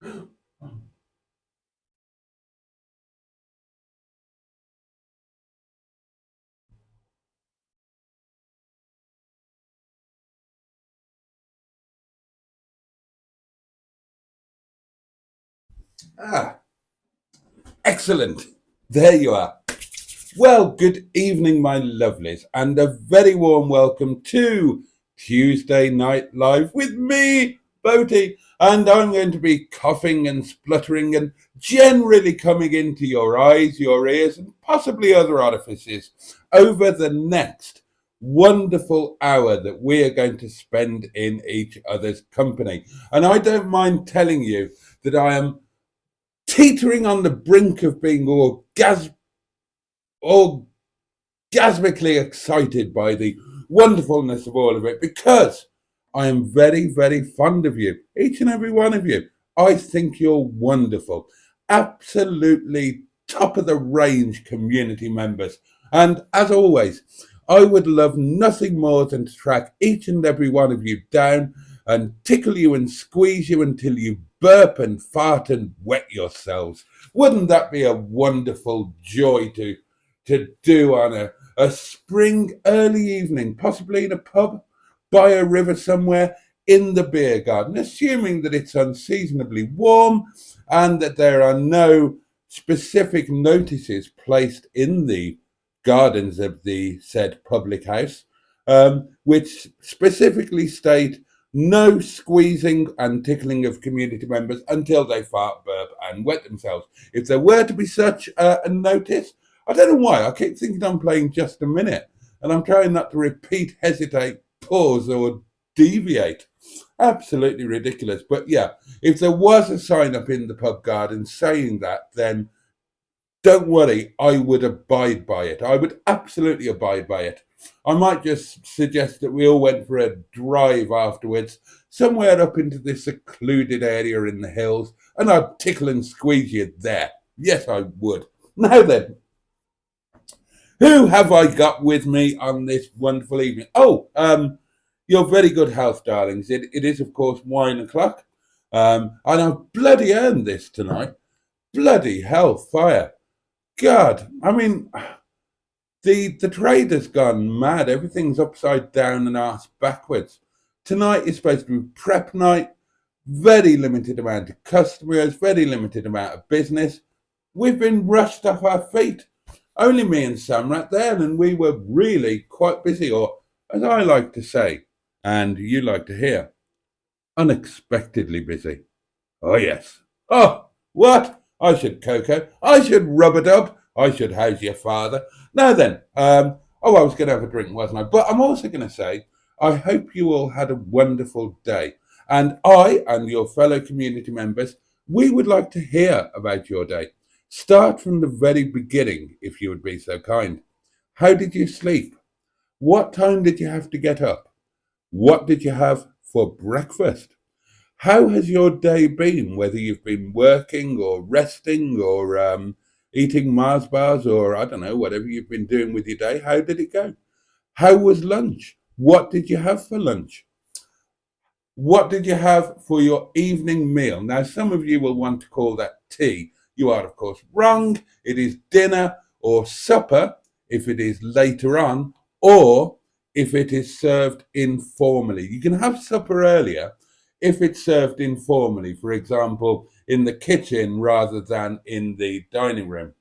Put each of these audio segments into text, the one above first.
Ah, excellent. There you are. Well, good evening, my lovelies, and a very warm welcome to Tuesday Night Live with me, Boaty. And I'm going to be coughing and spluttering and generally coming into your eyes, your ears, and possibly other orifices over the next wonderful hour that we are going to spend in each other's company. And I don't mind telling you that I am teetering on the brink of being orgasmically excited by the wonderfulness of all of it because I am very, very fond of you, each and every one of you. I think you're wonderful, absolutely top of the range community members. And as always, I would love nothing more than to track each and every one of you down and tickle you and squeeze you until you burp and fart and wet yourselves. Wouldn't that be a wonderful joy to do on a spring early evening, possibly in a pub, by a river somewhere, in the beer garden, assuming that it's unseasonably warm and that there are no specific notices placed in the gardens of the said public house, which specifically state no squeezing and tickling of community members until they fart, burp, and wet themselves. If there were to be such a notice, I don't know why. I keep thinking I'm playing Just a Minute, and I'm trying not to repeat, hesitate, pause, or deviate. Absolutely ridiculous. But yeah, if there was a sign up in the pub garden saying that, then don't worry, I would abide by it. I would absolutely abide by it. I might just suggest that we all went for a drive afterwards, somewhere up into this secluded area in the hills, and I'd tickle and squeeze you there. Yes, I would. Now then, who have I got with me on this wonderful evening? Your very good health, darlings. It is, of course, wine o'clock. And I've bloody earned this tonight. Bloody hell, fire. God, I mean, the trade has gone mad. Everything's upside down and arse backwards. Tonight is supposed to be prep night. Very limited amount of customers, very limited amount of business. We've been rushed off our feet. Only me and Sam right there, and we were really quite busy, or as I like to say, and you like to hear, unexpectedly busy. Oh, yes. Oh, what? I should cocoa. I should rub-a-dub. I should house your father. Now then, I was going to have a drink, wasn't I? But I'm also going to say, I hope you all had a wonderful day. And I and your fellow community members, we would like to hear about your day. Start from the very beginning, if you would be so kind. How did you sleep? What time did you have to get up? What did you have for breakfast? How has your day been, whether you've been working or resting or eating Mars bars or I don't know, whatever you've been doing with your day? How did it go? How was lunch? What did you have for lunch? What did you have for your evening meal? Now, some of you will want to call that tea. You are, of course, wrong. It is dinner or supper if it is later on, or if it is served informally. You can have supper earlier if it's served informally, for example, in the kitchen rather than in the dining room.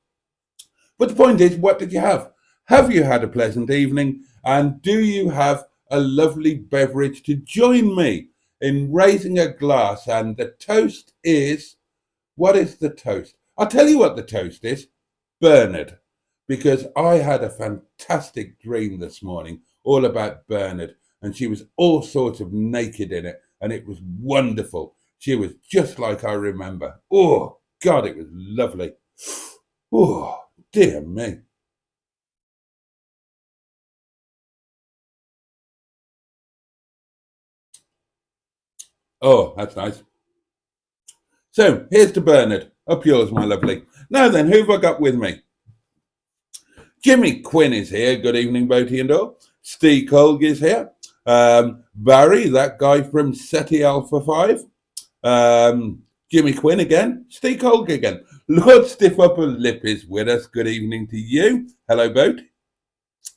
But the point is, what did you have? Have you had a pleasant evening? And do you have a lovely beverage to join me in raising a glass? And the toast is, what is the toast? I'll tell you what the toast is, Bernard, because I had a fantastic dream this morning all about Bernard, and she was all sorts of naked in it, and it was wonderful. She was just like I remember. Oh, God, it was lovely. Oh, dear me. Oh, that's nice. So, here's to Bernard. Up yours, my lovely. Now then, who've I got with me? Jimmy Quinn is here. Good evening, Boaty and all. Steve Colg is here. Barry, that guy from SETI Alpha 5. Jimmy Quinn again, Steve Colg again. Lord Stiff Upper Lip is with us. Good evening to you. Hello, Boat.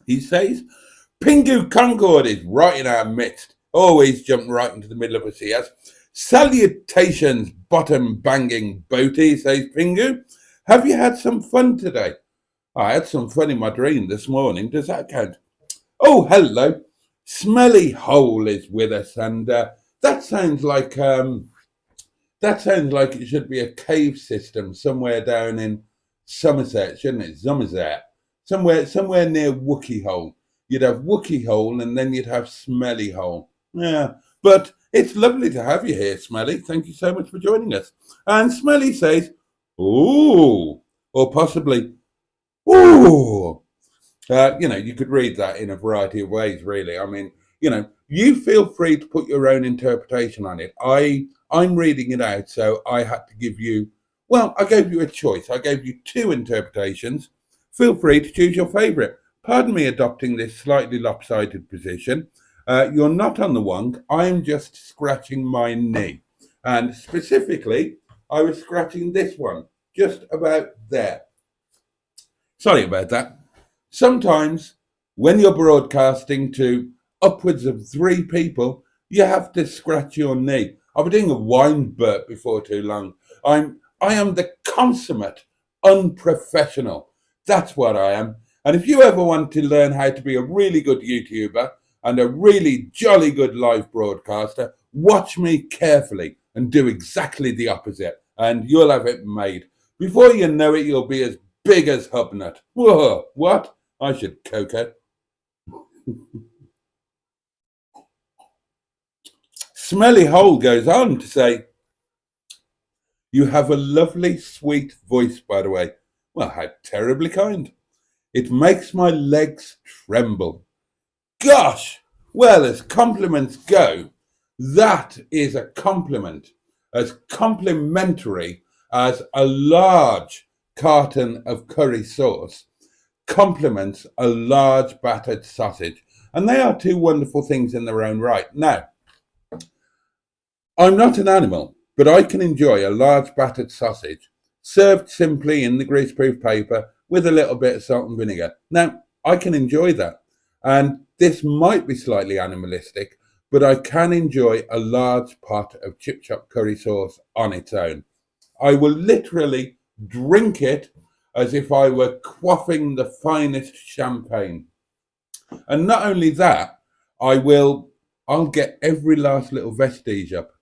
He says, Pingu Concord is right in our midst. Always jump right into the middle of us, he has. Salutations, bottom banging Boaty, says Pingu. Have you had some fun today? I had some fun in my dream this morning. Does that count? Oh, hello. Smelly Hole is with us, and that sounds like it should be a cave system somewhere down in Somerset, shouldn't it? Somerset, somewhere near Wookie Hole. You'd have Wookie Hole, and then you'd have Smelly Hole. Yeah, but it's lovely to have you here, Smelly. Thank you so much for joining us. And Smelly says, "Ooh," or possibly, "Ooh." You could read that in a variety of ways, really. I mean, you feel free to put your own interpretation on it. I'm reading it out, so I had to give you, I gave you a choice. I gave you two interpretations. Feel free to choose your favourite. Pardon me adopting this slightly lopsided position. You're not on the wong. I'm just scratching my knee. And specifically, I was scratching this one, just about there. Sorry about that. Sometimes when you're broadcasting to upwards of 3 people, you have to scratch your knee. I've been doing a wine burp before too long. I am the consummate unprofessional. That's what I am. And if you ever want to learn how to be a really good YouTuber and a really jolly good live broadcaster, watch me carefully and do exactly the opposite, and you'll have it made. Before you know it, you'll be as big as Hubnut. Whoa, what? I should cocoa. Smelly Hole goes on to say, you have a lovely, sweet voice, by the way. Well, how terribly kind. It makes my legs tremble. Gosh, well, as compliments go, that is a compliment, as complimentary as a large carton of curry sauce complements a large battered sausage. And they are two wonderful things in their own right. Now, I'm not an animal, but I can enjoy a large battered sausage served simply in the greaseproof paper with a little bit of salt and vinegar. Now, I can enjoy that. And this might be slightly animalistic, but I can enjoy a large pot of chip chop curry sauce on its own. I will literally drink it as if I were quaffing the finest champagne. And not only that, I'll get every last little vestige up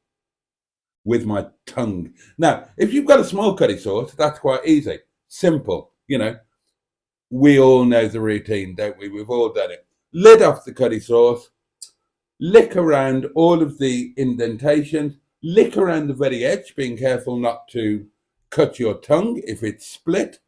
with my tongue. Now, if you've got a small curry sauce, that's quite easy. Simple, We all know the routine, don't we? We've all done it. Lid off the curry sauce, lick around all of the indentations, lick around the very edge, being careful not to cut your tongue if it's split.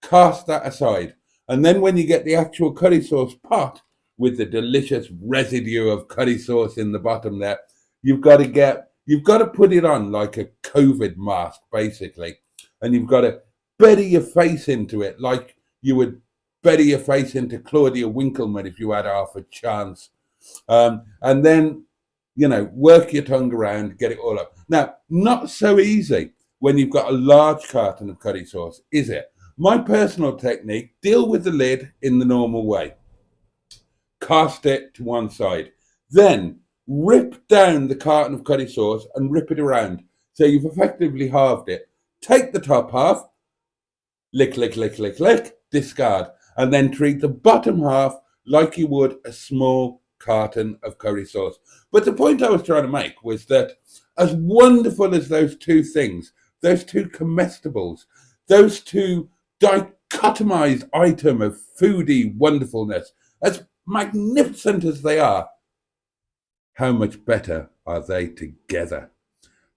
Cast that aside. And then when you get the actual curry sauce pot with the delicious residue of curry sauce in the bottom there, you've got to put it on like a COVID mask, basically. And you've got to bury your face into it like you would bury your face into Claudia Winkleman if you had half a chance. And then, work your tongue around, get it all up. Now, not so easy when you've got a large carton of curry sauce, is it? My personal technique, deal with the lid in the normal way. Cast it to one side. Then rip down the carton of curry sauce and rip it around. So you've effectively halved it. Take the top half, lick, lick, lick, lick, lick, discard. And then treat the bottom half like you would a small carton of curry sauce. But the point I was trying to make was that as wonderful as those two things, those two comestibles, those two dichotomized item of foodie wonderfulness, as magnificent as they are, how much better are they together?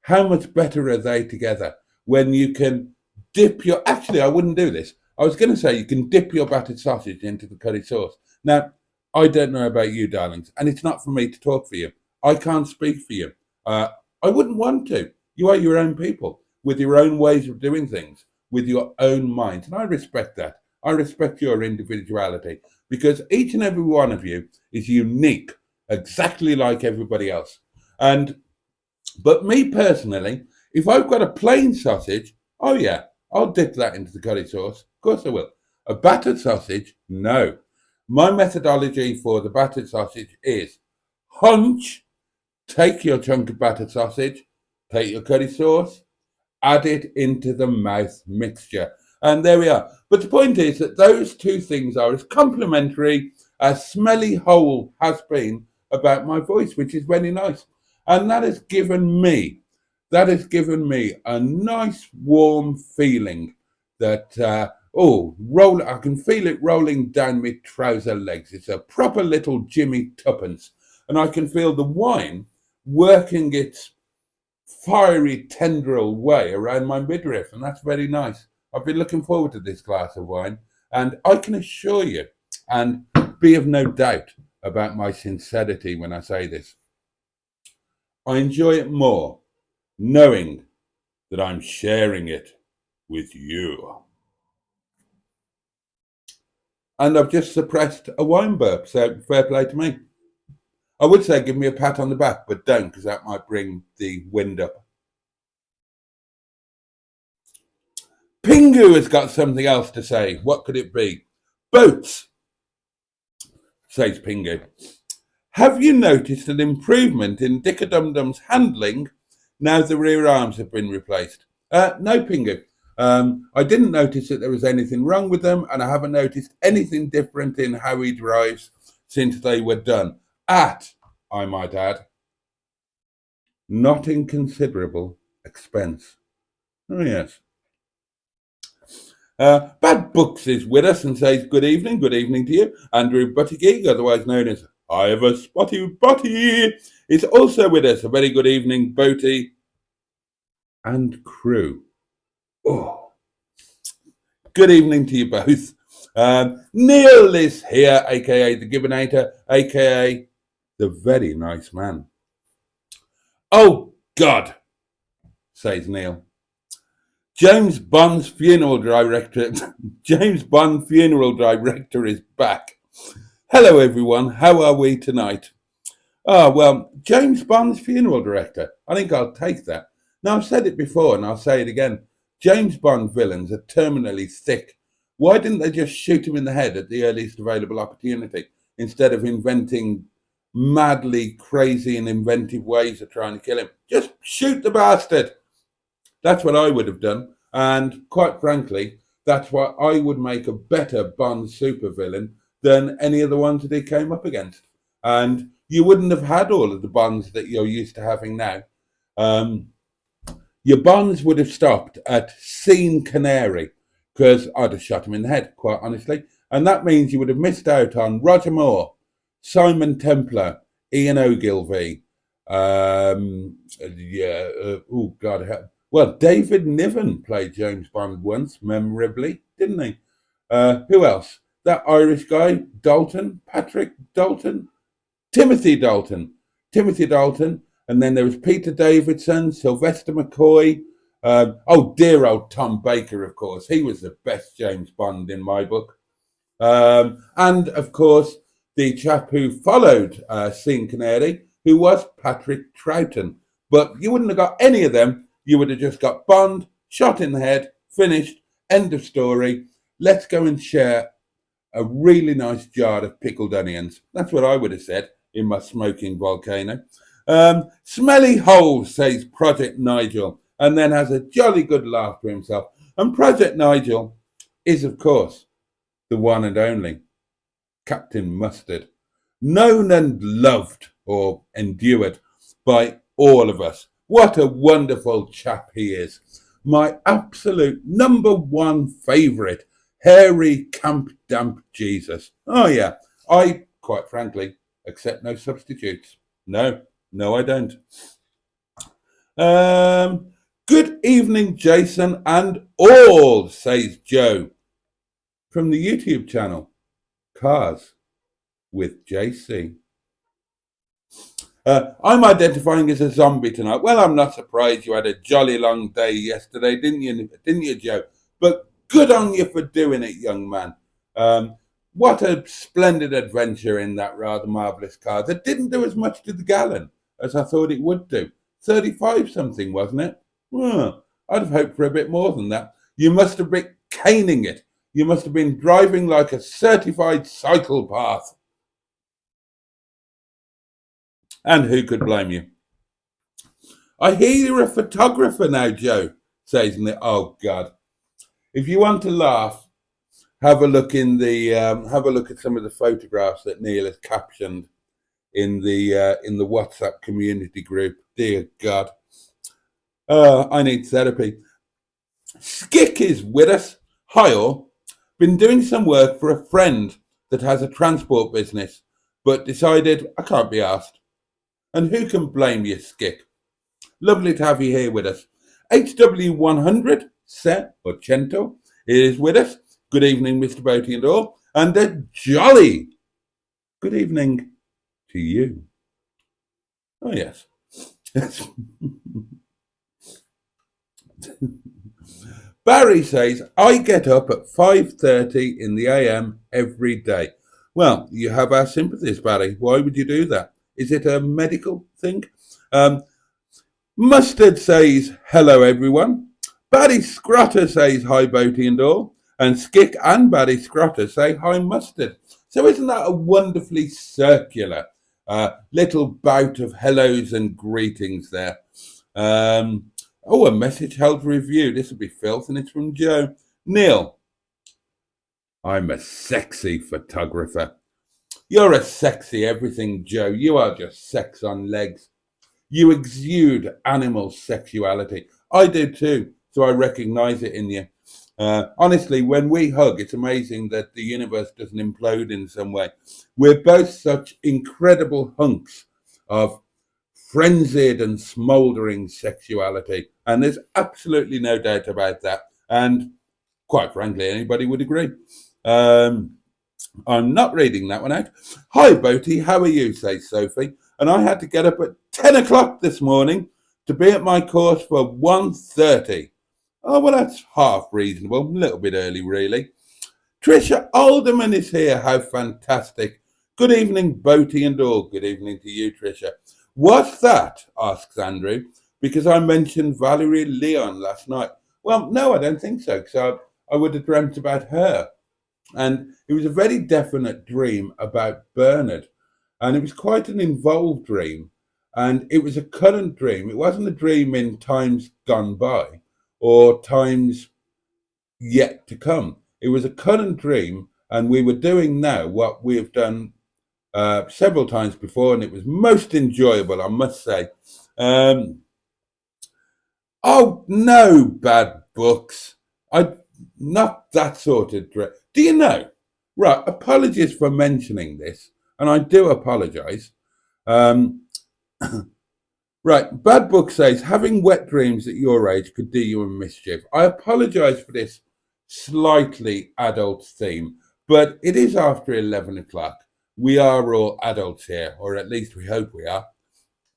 How much better are they together when you can dip your... Actually, I wouldn't do this. I was going to say you can dip your battered sausage into the curry sauce. Now, I don't know about you, darlings, and it's not for me to talk for you. I can't speak for you. I wouldn't want to. You are your own people with your own ways of doing things, with your own minds. And I respect that. I respect your individuality because each and every one of you is unique, exactly like everybody else. But me personally, If I've got a plain sausage, oh yeah, I'll dip that into the curry sauce. Of course I will. A battered sausage, no. My methodology for the battered sausage is hunch, take your chunk of battered sausage, take your curry sauce, add it into the mouth mixture. And there we are. But the point is that those two things are as complementary as Smelly Hole has been about my voice, which is very nice. And that has given me a nice warm feeling that, I can feel it rolling down my trouser legs. It's a proper little Jimmy Tuppence. And I can feel the wine working its fiery tendril way around my midriff, and that's very nice. I've been looking forward to this glass of wine, and I can assure you, and be of no doubt about my sincerity when I say this, I enjoy it more knowing that I'm sharing it with you. And I've just suppressed a wine burp, so fair play to me. I would say give me a pat on the back, but don't, because that might bring the wind up. Pingu has got something else to say. What could it be? Boats, says Pingu. Have you noticed an improvement in Dick-a-Dum-Dum's handling now the rear arms have been replaced? No, Pingu. I didn't notice that there was anything wrong with them, and I haven't noticed anything different in how he drives since they were done. At, I might add, not inconsiderable expense. Oh, yes. Bad Books is with us and says, good evening to you. Andrew Buttigieg, otherwise known as I Have a Spotty Butty, is also with us. A very good evening, Boaty and crew. Oh, good evening to you both. Neil is here, aka the Gibbinator, aka the very nice man. Oh, God, says Neil. James Bond's funeral director is back. Hello, everyone. How are we tonight? Well, James Bond's funeral director. I think I'll take that. Now, I've said it before and I'll say it again. James Bond villains are terminally thick. Why didn't they just shoot him in the head at the earliest available opportunity instead of inventing madly crazy and inventive ways of trying to kill him? Just shoot the bastard. That's what I would have done. And quite frankly, that's why I would make a better Bond supervillain than any of the ones that he came up against. And you wouldn't have had all of the Bonds that you're used to having now. Your Bonds would have stopped at Sean Connery, because I'd have shot him in the head, quite honestly. And that means you would have missed out on Roger Moore, Simon Templar, Ian Ogilvy, well, David Niven played James Bond once, memorably, didn't he? Who else? That Irish guy, Dalton, Patrick Dalton, Timothy Dalton. And then there was Peter Davidson, Sylvester McCoy. Dear old Tom Baker, of course. He was the best James Bond in my book. And, of course, the chap who followed Sean Connery, who was Patrick Troughton. But you wouldn't have got any of them. You would have just got Bond, shot in the head, finished, end of story. Let's go and share a really nice jar of pickled onions. That's what I would have said in my smoking volcano. Smelly Hole, says Project Nigel, and then has a jolly good laugh to himself. And Project Nigel is, of course, the one and only Captain Mustard, known and loved or endured by all of us. What a wonderful chap he is. My absolute number one favourite, hairy, camp damp Jesus. Oh yeah, I, quite frankly, accept no substitutes. No, I don't. Good evening, Jason and all, says Joe, from the YouTube channel, Cars with JC. I'm identifying as a zombie tonight. Well, I'm not surprised. You had a jolly long day yesterday, didn't you, Joe? But good on you for doing it, young man. What a splendid adventure in that rather marvellous car that didn't do as much to the gallon as I thought it would do. 35 something, wasn't it? Well, I'd have hoped for a bit more than that. You must have been caning it. You must have been driving like a certified psychopath. And who could blame you? I hear you're a photographer now, Joe, says Neil. Oh God. If you want to laugh, have a look have a look at some of the photographs that Neil has captioned in the WhatsApp community group. Dear God. I need therapy. Skick is with us. Hi all. Been doing some work for a friend that has a transport business, but decided I can't be asked. And who can blame you, Skick? Lovely to have you here with us. HW100, Se Ocento, is with us. Good evening, Mr. Boaty and all. And a jolly good evening to you. Oh, yes. Barry says, I get up at 5:30 in the AM every day. Well, you have our sympathies, Barry. Why would you do that? Is it a medical thing? Mustard says, hello, everyone. Barry Scrotter says, hi, Boaty and all. And Skick and Barry Scrotter say, hi, Mustard. So isn't that a wonderfully circular little bout of hellos and greetings there? Oh, a message held review. This will be filth, and it's from Joe. Neil, I'm a sexy photographer. You're a sexy everything, Joe. You are just sex on legs. You exude animal sexuality. I do too, so I recognize it in you. Honestly, when we hug, it's amazing that the universe doesn't implode in some way. We're both such incredible hunks of frenzied and smouldering sexuality. And there's absolutely no doubt about that. And quite frankly, anybody would agree. I'm not reading that one out. Hi, Boaty. How are you, says Sophie. And I had to get up at 10 o'clock this morning to be at my course for 1:30. Oh, well, that's half reasonable. A little bit early, really. Trisha Alderman is here. How fantastic. Good evening, Boaty and all. Good evening to you, Trisha. What's that? Asks Andrew, because I mentioned Valerie Leon last night. Well, no, I don't think so, because I would have dreamt about her. And it was a very definite dream about Bernard. And it was quite an involved dream. And it was a current dream. It wasn't a dream in times gone by or times yet to come. It was a current dream. And we were doing now what we have done several times before, and it was most enjoyable, I must say. Oh no, bad books. Not that sort of dread. Do you know? Right, apologies for mentioning this, and I do apologise. Right, Bad Book says having wet dreams at your age could do you a mischief. I apologise for this slightly adult theme, but it is after 11 o'clock. We are all adults here, or at least we hope we are.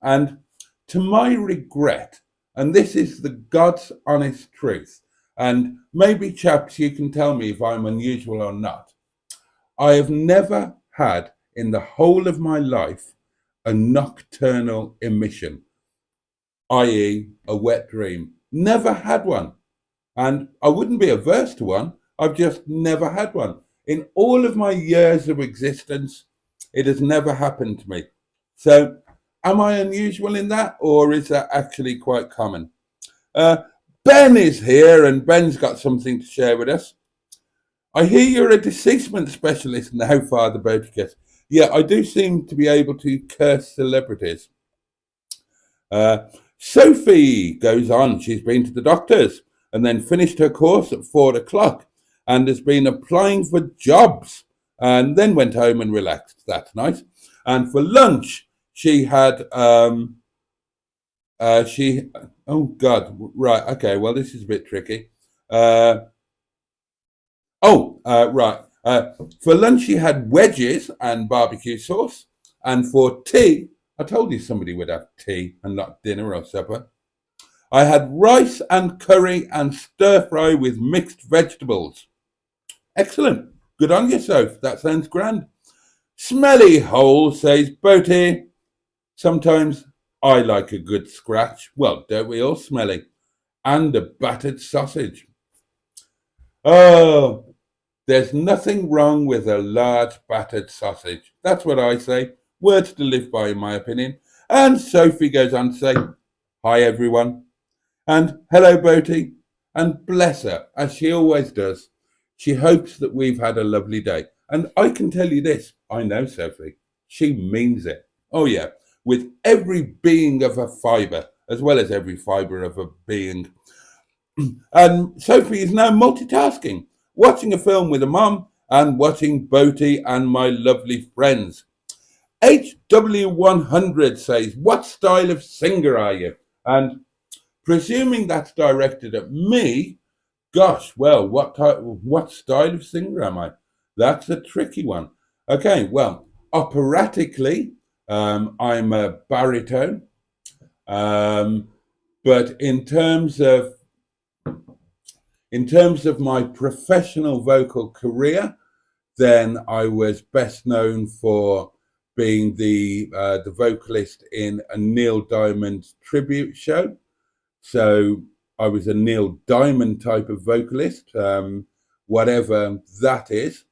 And to my regret, and this is the God's honest truth, and maybe, chaps, you can tell me if I'm unusual or not, I have never had in the whole of my life a nocturnal emission, i.e. a wet dream. Never had one. And I wouldn't be averse to one. I've just never had one. In all of my years of existence, it has never happened to me. So am I unusual in that, or is that actually quite common? Ben is here, and Ben's got something to share with us. I hear you're a deceasement specialist now, Father Boticus. Yeah, I do seem to be able to curse celebrities. Sophie goes on. She's been to the doctors and then finished her course at 4 o'clock and has been applying for jobs and then went home and relaxed. That's nice. And for lunch, she had, oh God, right, okay, well, this is a bit tricky. Right. For lunch, she had wedges and barbecue sauce. And for tea, I told you somebody would have tea and not dinner or supper. I had rice and curry and stir fry with mixed vegetables. Excellent. Good on you, Soph. That sounds grand. Smelly Hole says, Boaty, sometimes I like a good scratch. Well, don't we all, Smelly? and a battered sausage. Oh, there's nothing wrong with a large battered sausage. That's what I say. Words to live by, in my opinion. And Sophie goes on to say, hi everyone, and hello Boaty, and bless her, as she always does. She hopes that we've had a lovely day. And I can tell you this, I know Sophie, she means it. Oh yeah, with every being of her fibre, as well as every fibre of her being. And Sophie is now multitasking, watching a film with her mum and watching Boaty and my lovely friends. HW100 says, what style of singer are you? And presuming that's directed at me, gosh, well, what style of singer am I? That's a tricky one. Okay, well, operatically, I'm a baritone, but in terms of my professional vocal career, then I was best known for being the vocalist in a Neil Diamond tribute show. So I was a Neil Diamond type of vocalist, whatever that is.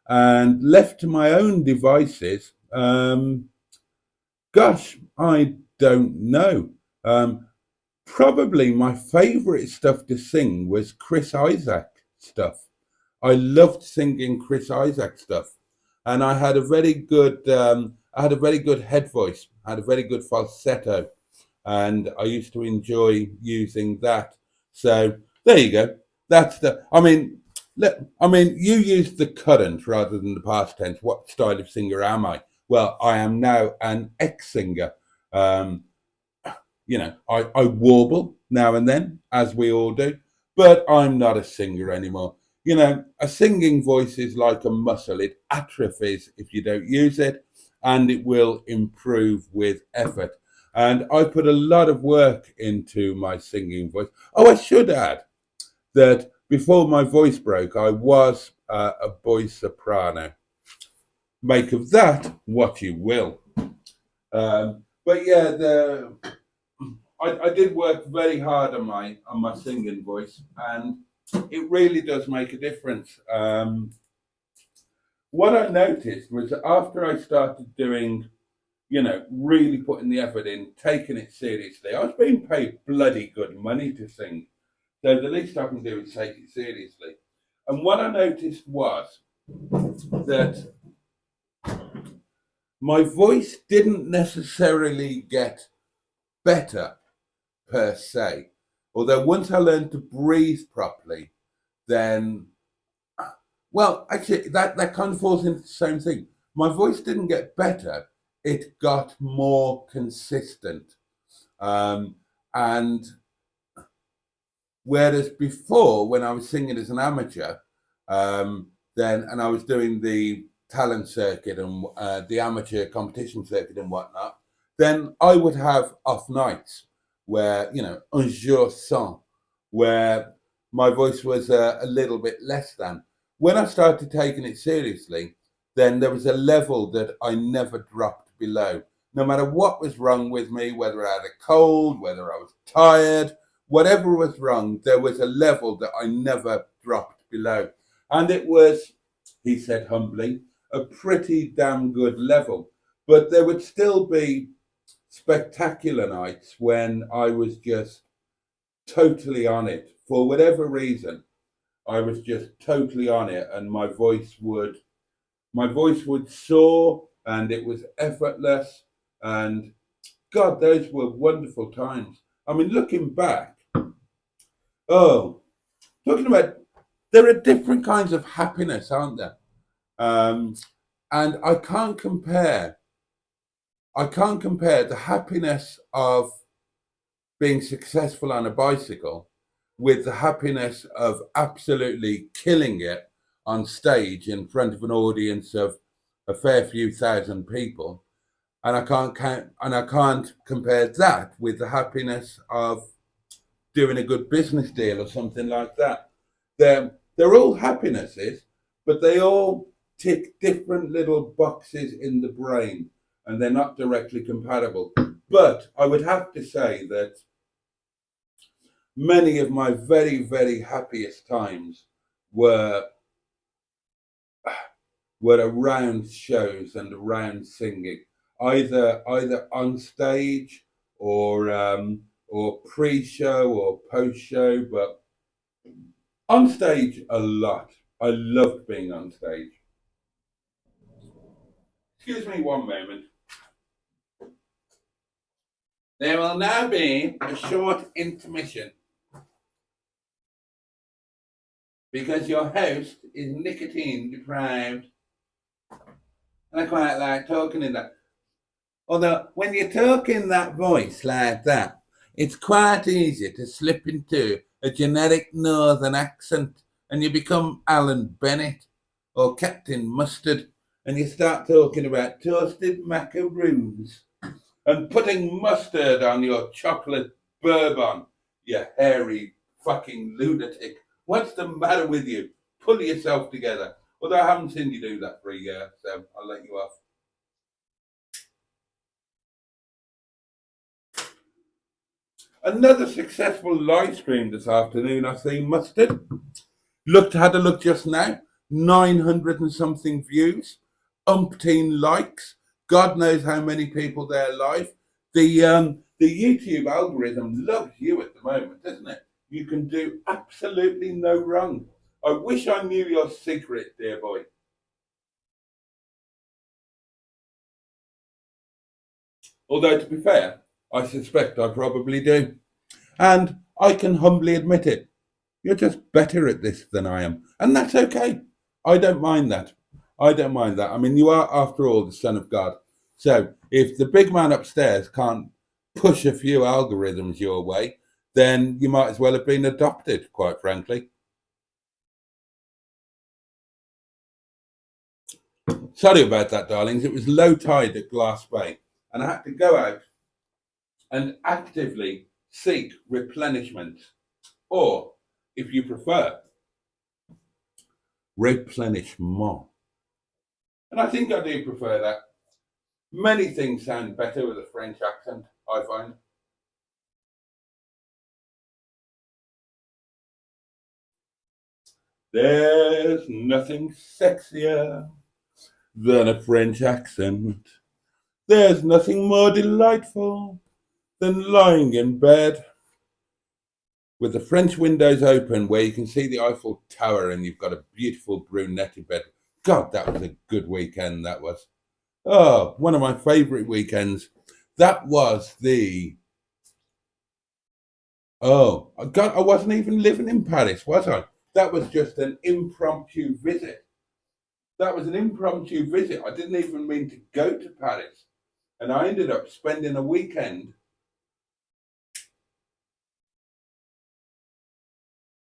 And left to my own devices, gosh, I don't know. Probably my favourite stuff to sing was Chris Isaak stuff. I loved singing Chris Isaak stuff, and I had a very good, head voice. I had a very good falsetto, and I used to enjoy using that. So there you go. That's the. You used the current rather than the past tense. What style of singer am I? Well, I am now an ex-singer. Um, I warble now and then, as we all do, but I'm not a singer anymore. A singing voice is like a muscle. It atrophies if you don't use it, and it will improve with effort. And I put a lot of work into my singing voice. Oh, I should add that before my voice broke, I was a boy soprano. Make of that what you will. But yeah, I did work very hard on my singing voice, and it really does make a difference. What I noticed was that after I started doing, really putting the effort in, taking it seriously, I was being paid bloody good money to sing. So the least I can do is take it seriously. And what I noticed was that my voice didn't necessarily get better per se. Although once I learned to breathe properly, then, well, actually, that kind of falls into the same thing. My voice didn't get better, it got more consistent. And whereas before, when I was singing as an amateur, and I was doing the talent circuit and the amateur competition circuit and whatnot, then I would have off nights where, un jour sans, where my voice was a little bit less than. When I started taking it seriously, then there was a level that I never dropped below. No matter what was wrong with me, whether I had a cold, whether I was tired, whatever was wrong, there was a level that I never dropped below. And it was, he said humbly, a pretty damn good level. But there would still be spectacular nights when I was just totally on it. For whatever reason, I was just totally on it, and my voice would soar, and it was effortless. And God, those were wonderful times. I mean, looking back, oh, talking about, there are different kinds of happiness, aren't there? And I can't compare the happiness of being successful on a bicycle with the happiness of absolutely killing it on stage in front of an audience of a fair few thousand people. And I can't compare that with the happiness of doing a good business deal or something like that. They're all happinesses, but they all tick different little boxes in the brain, and they're not directly compatible. But I would have to say that many of my very, very happiest times were around shows and around singing, either on stage or pre-show or post-show, but on stage a lot. I loved being on stage. Excuse me one moment. There will now be a short intermission because your host is nicotine deprived. And I quite like talking in that. Although, when you talk in that voice like that, it's quite easy to slip into a generic northern accent and you become Alan Bennett or Captain Mustard and you start talking about toasted macaroons and putting mustard on your chocolate bourbon, you hairy fucking lunatic. What's the matter with you? Pull yourself together. Although I haven't seen you do that for a year, so I'll let you off. Another successful live stream this afternoon. I see Mustard. Had a look just now. 900 and something views, umpteen likes. God knows how many people there live. The YouTube algorithm loves you at the moment, doesn't it? You can do absolutely no wrong. I wish I knew your secret, dear boy. Although, to be fair, I suspect I probably do. And I can humbly admit it. You're just better at this than I am. And that's okay. I don't mind that. I don't mind that. I mean, you are, after all, the Son of God. So if the big man upstairs can't push a few algorithms your way, then you might as well have been adopted, quite frankly. Sorry about that, darlings. It was low tide at Glass Bay, and I had to go out and actively seek replenishment, or, if you prefer, replenishment. And I think I do prefer that. Many things sound better with a French accent, I find. There's nothing sexier than a French accent. There's nothing more delightful than lying in bed with the French windows open where you can see the Eiffel Tower and you've got a beautiful brunette in bed. God, that was a good weekend, that was. Oh, one of my favourite weekends. That was I wasn't even living in Paris, was I? That was just an impromptu visit. That was an impromptu visit. I didn't even mean to go to Paris. And I ended up spending a weekend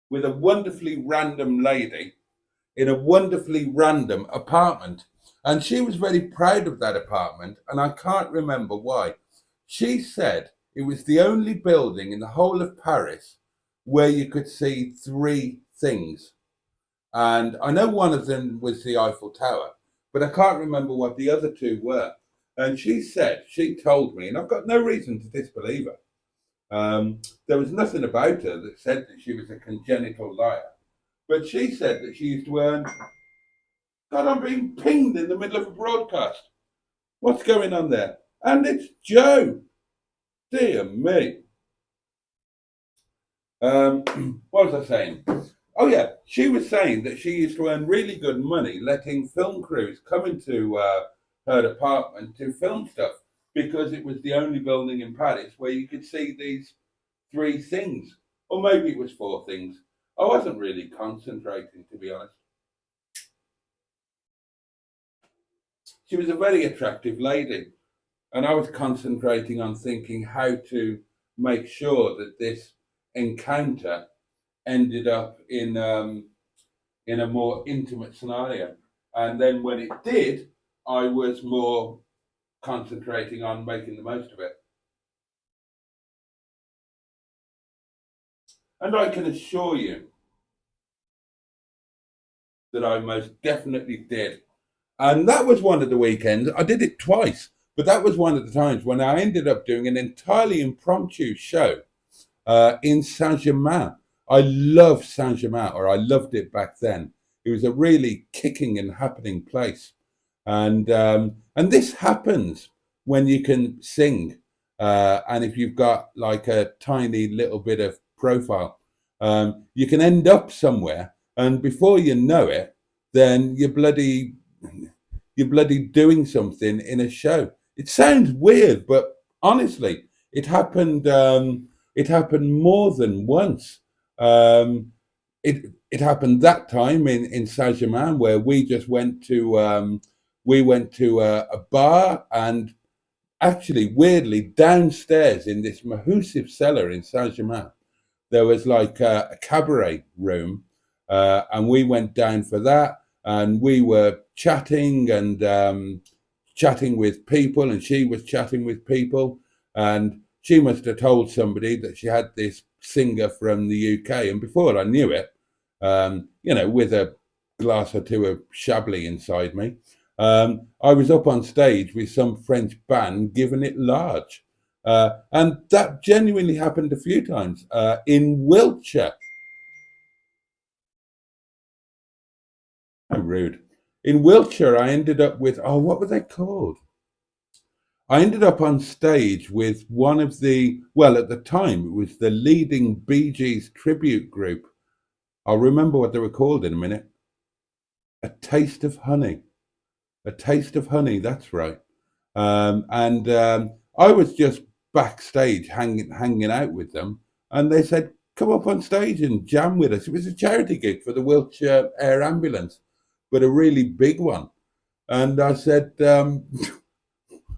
with a wonderfully random lady in a wonderfully random apartment. And she was very proud of that apartment, and I can't remember why. She said it was the only building in the whole of Paris where you could see three things. And I know one of them was the Eiffel Tower, but I can't remember what the other two were. And she told me, and I've got no reason to disbelieve her. There was nothing about her that said that she was a congenital liar. But she said that she used to earn. God, I'm being pinged in the middle of a broadcast. What's going on there? And it's Joe. Dear me. What was I saying? Oh, yeah. She was saying that she used to earn really good money letting film crews come into her apartment to film stuff because it was the only building in Paris where you could see these three things. Or maybe it was four things. I wasn't really concentrating, to be honest. She was a very attractive lady, and I was concentrating on thinking how to make sure that this encounter ended up in a more intimate scenario. And then when it did, I was more concentrating on making the most of it. And I can assure you that I most definitely did. And that was one of the weekends. I did it twice, but that was one of the times when I ended up doing an entirely impromptu show in Saint-Germain. I love Saint-Germain, or I loved it back then. It was a really kicking and happening place. And this happens when you can sing. And if you've got like a tiny little bit of profile, you can end up somewhere. And before you know it, then you're bloody doing something in a show. It sounds weird, but honestly, it happened. It happened more than once. It happened that time in Saint Germain where we went to a bar, and actually weirdly downstairs in this massive cellar in Saint Germain there was like a cabaret room, and we went down for that, and we were chatting and chatting with people, and she was chatting with people, and she must have told somebody that she had this singer from the UK, and before I knew it, with a glass or two of Chablis inside me, I was up on stage with some French band giving it large. And that genuinely happened a few times in Wiltshire. How rude. In Wiltshire, I ended up with, what were they called? I ended up on stage with one of at the time, it was the leading Bee Gees tribute group. I'll remember what they were called in a minute. A Taste of Honey. A Taste of Honey, that's right. And I was just backstage hanging out with them, and they said, come up on stage and jam with us. It was a charity gig for the Wiltshire Air Ambulance, but a really big one. And I said,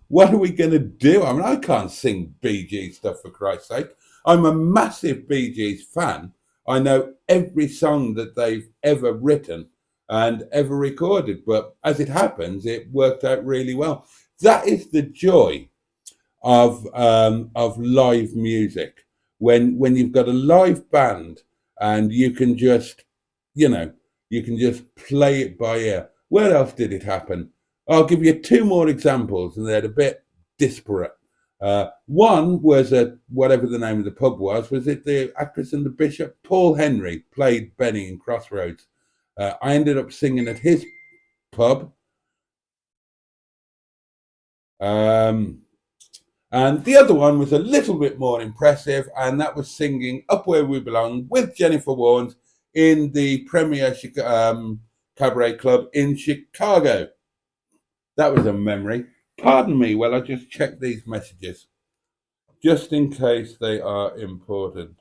what are we going to do? I mean, I can't sing Bee Gees stuff, for Christ's sake. I'm a massive Bee Gees fan. I know every song that they've ever written and ever recorded, but as it happens, it worked out really well. That is the joy of live music, when you've got a live band and you can just play it by ear. Where else did it happen? I'll give you two more examples, and they're a bit disparate. One was at whatever the name of the pub was it the Actress and the Bishop? Paul Henry played Benny in Crossroads. I ended up singing at his pub. And the other one was a little bit more impressive, and that was singing Up Where We Belong with Jennifer Warnes in the Premier Cabaret Club in Chicago. That was a memory. Pardon me while I just check these messages, just in case they are important.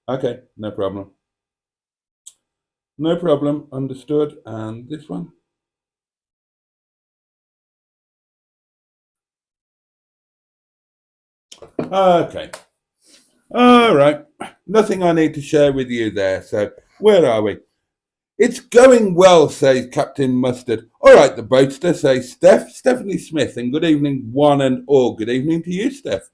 Okay, no problem. No problem, understood. And this one? Okay. All right. Nothing I need to share with you there. So, where are we? It's going well, says Captain Mustard. All right, the boatster, says Stephanie Smith, and good evening, one and all. Good evening to you, Steph.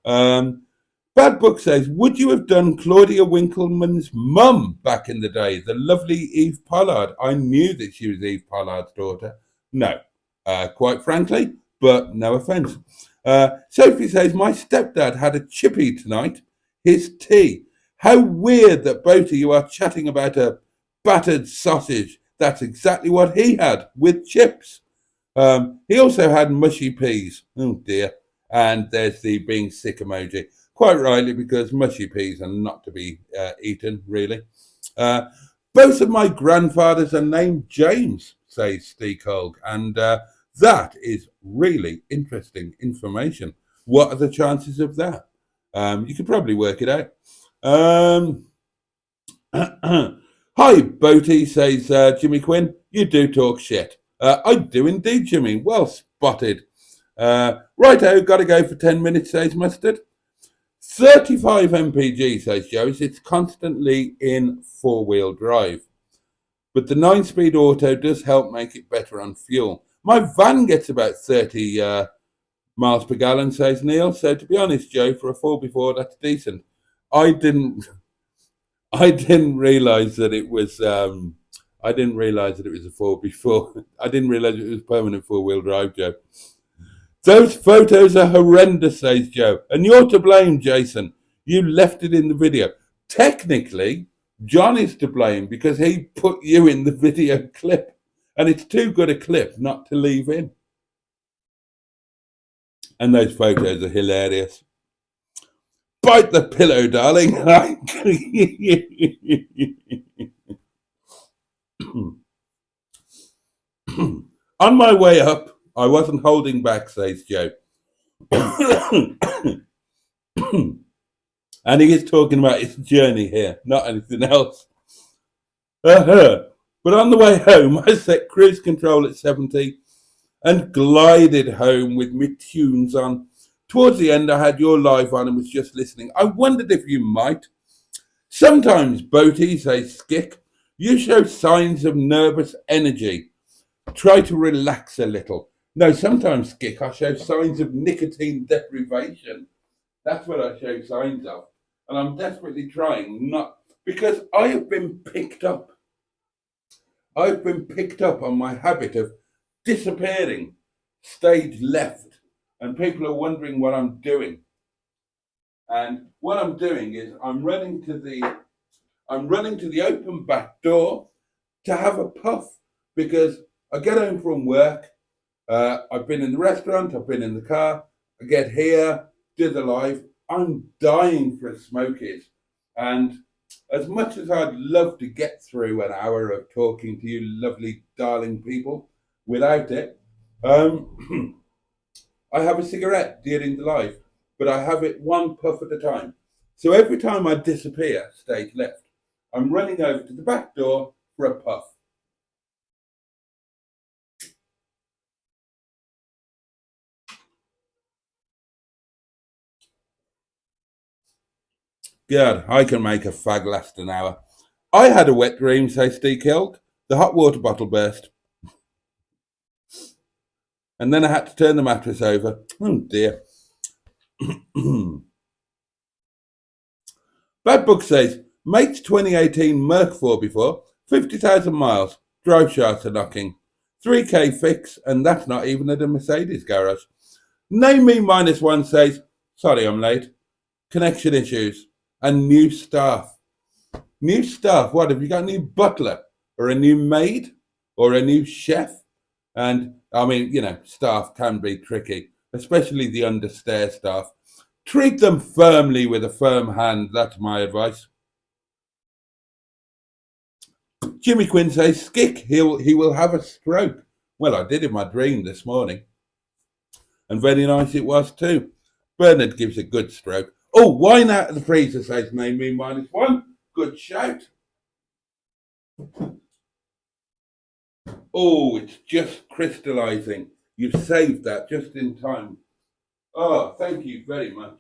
Bad Book says, would you have done Claudia Winkleman's mum back in the day, the lovely Eve Pollard? I knew that she was Eve Pollard's daughter. No, quite frankly, but no offence. Sophie says, my stepdad had a chippy tonight, his tea. How weird that, Boaty, you are chatting about a battered sausage. That's exactly what he had, with chips. He also had mushy peas. Oh dear. And there's the being sick emoji. Quite rightly, because mushy peas are not to be eaten, really. Both of my grandfathers are named James, says Steve Colg, and that is really interesting information. What are the chances of that? You could probably work it out. Hi, Boaty, says Jimmy Quinn. You do talk shit. I do indeed, Jimmy. Well spotted. Righto, got to go for 10 minutes, says Mustard. 35 mpg, says Joyce. It's constantly in four-wheel drive. But the 9-speed auto does help make it better on fuel. My van gets about 30 miles per gallon, says Neil. So to be honest, Joe, for a 4x4, that's decent. I didn't realise that it was I didn't realise that it was a 4x4. I didn't realise it was permanent four-wheel drive, Joe. Those photos are horrendous, says Joe. And you're to blame, Jason. You left it in the video. Technically, John is to blame because he put you in the video clip. And it's too good a clip not to leave in. And those photos are hilarious. Bite the pillow, darling. On my way up, I wasn't holding back, says Joe. And he is talking about his journey here, not anything else. But on the way home, I set cruise control at 70 and glided home with my tunes on. Towards the end, I had your live on and was just listening. I wondered if you might. Sometimes, Boaty, says Skick, you show signs of nervous energy. Try to relax a little. No, sometimes, Skick, I show signs of nicotine deprivation. That's what I show signs of. And I'm desperately trying not, because I have been picked up. I've been picked up on my habit of disappearing, stage left, and people are wondering what I'm doing. And what I'm doing is I'm running to the open back door to have a puff because I get home from work. I've been in the restaurant, I've been in the car, I get here, do the live. I'm dying for a smokies. And as much as I'd love to get through an hour of talking to you lovely, darling people without it, I have a cigarette during the live, but I have it one puff at a time. So every time I disappear, stage left, I'm running over to the back door for a puff. God, I can make a fag last an hour. I had a wet dream, says Steve Kelk. The hot water bottle burst. And then I had to turn the mattress over. Oh dear. Bad Book says, mate's 2018 Merc 4x4, 50,000 miles, drive shafts are knocking. 3K fix, and that's not even at a Mercedes garage. Name Me -1 says, sorry I'm late. Connection issues. And new staff. New staff? What, have you got a new butler? Or a new maid? Or a new chef? And, I mean, you know, staff can be tricky, especially the understair staff. Treat them firmly with a firm hand, that's my advice. Jimmy Quinn says, Skick, he will have a stroke. Well, I did in my dream this morning. And very nice it was too. Bernard gives a good stroke. Oh, wine out of the freezer, says Name Me -1. Good shout. Oh, it's just crystallising. You've saved that just in time. Oh, thank you very much.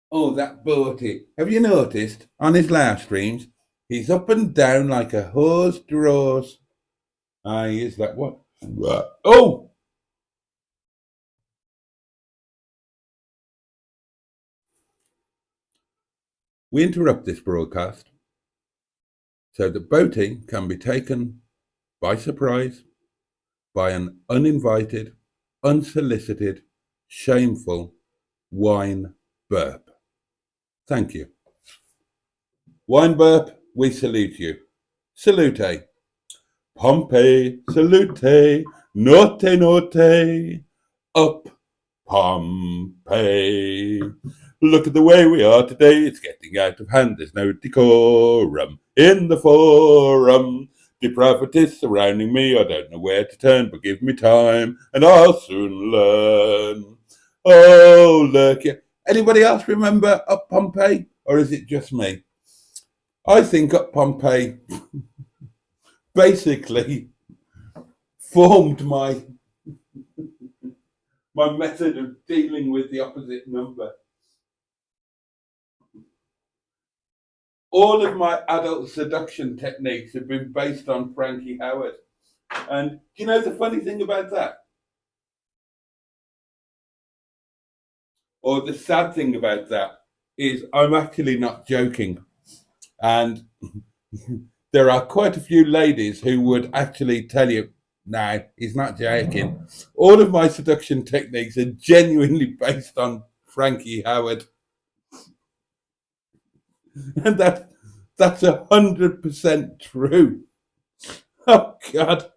Oh, that Boaty. Have you noticed on his live streams, he's up and down like a hose drawers. He is that what? Oh! We interrupt this broadcast so that Boaty can be taken by surprise by an uninvited, unsolicited, shameful wine burp. Thank you. Wine burp, we salute you. Salute. Pompeii, salute, notte, notte, up Pompeii. Look at the way we are today, it's getting out of hand, there's no decorum in the forum. Depravity surrounding me, I don't know where to turn, but give me time, and I'll soon learn. Oh, look, anybody else remember Up Pompeii, or is it just me? I think Up Pompeii basically formed my method of dealing with the opposite number. All of my adult seduction techniques have been based on Frankie Howerd. And do you know the funny thing about that? Or the sad thing about that? is I'm actually not joking. And there are quite a few ladies who would actually tell you, no, he's not joking. All of my seduction techniques are genuinely based on Frankie Howard. And that's 100% true. Oh, God.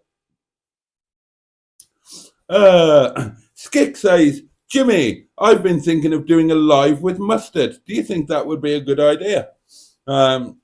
Skick says, Jimmy, I've been thinking of doing a live with Mustard. Do you think that would be a good idea? Well,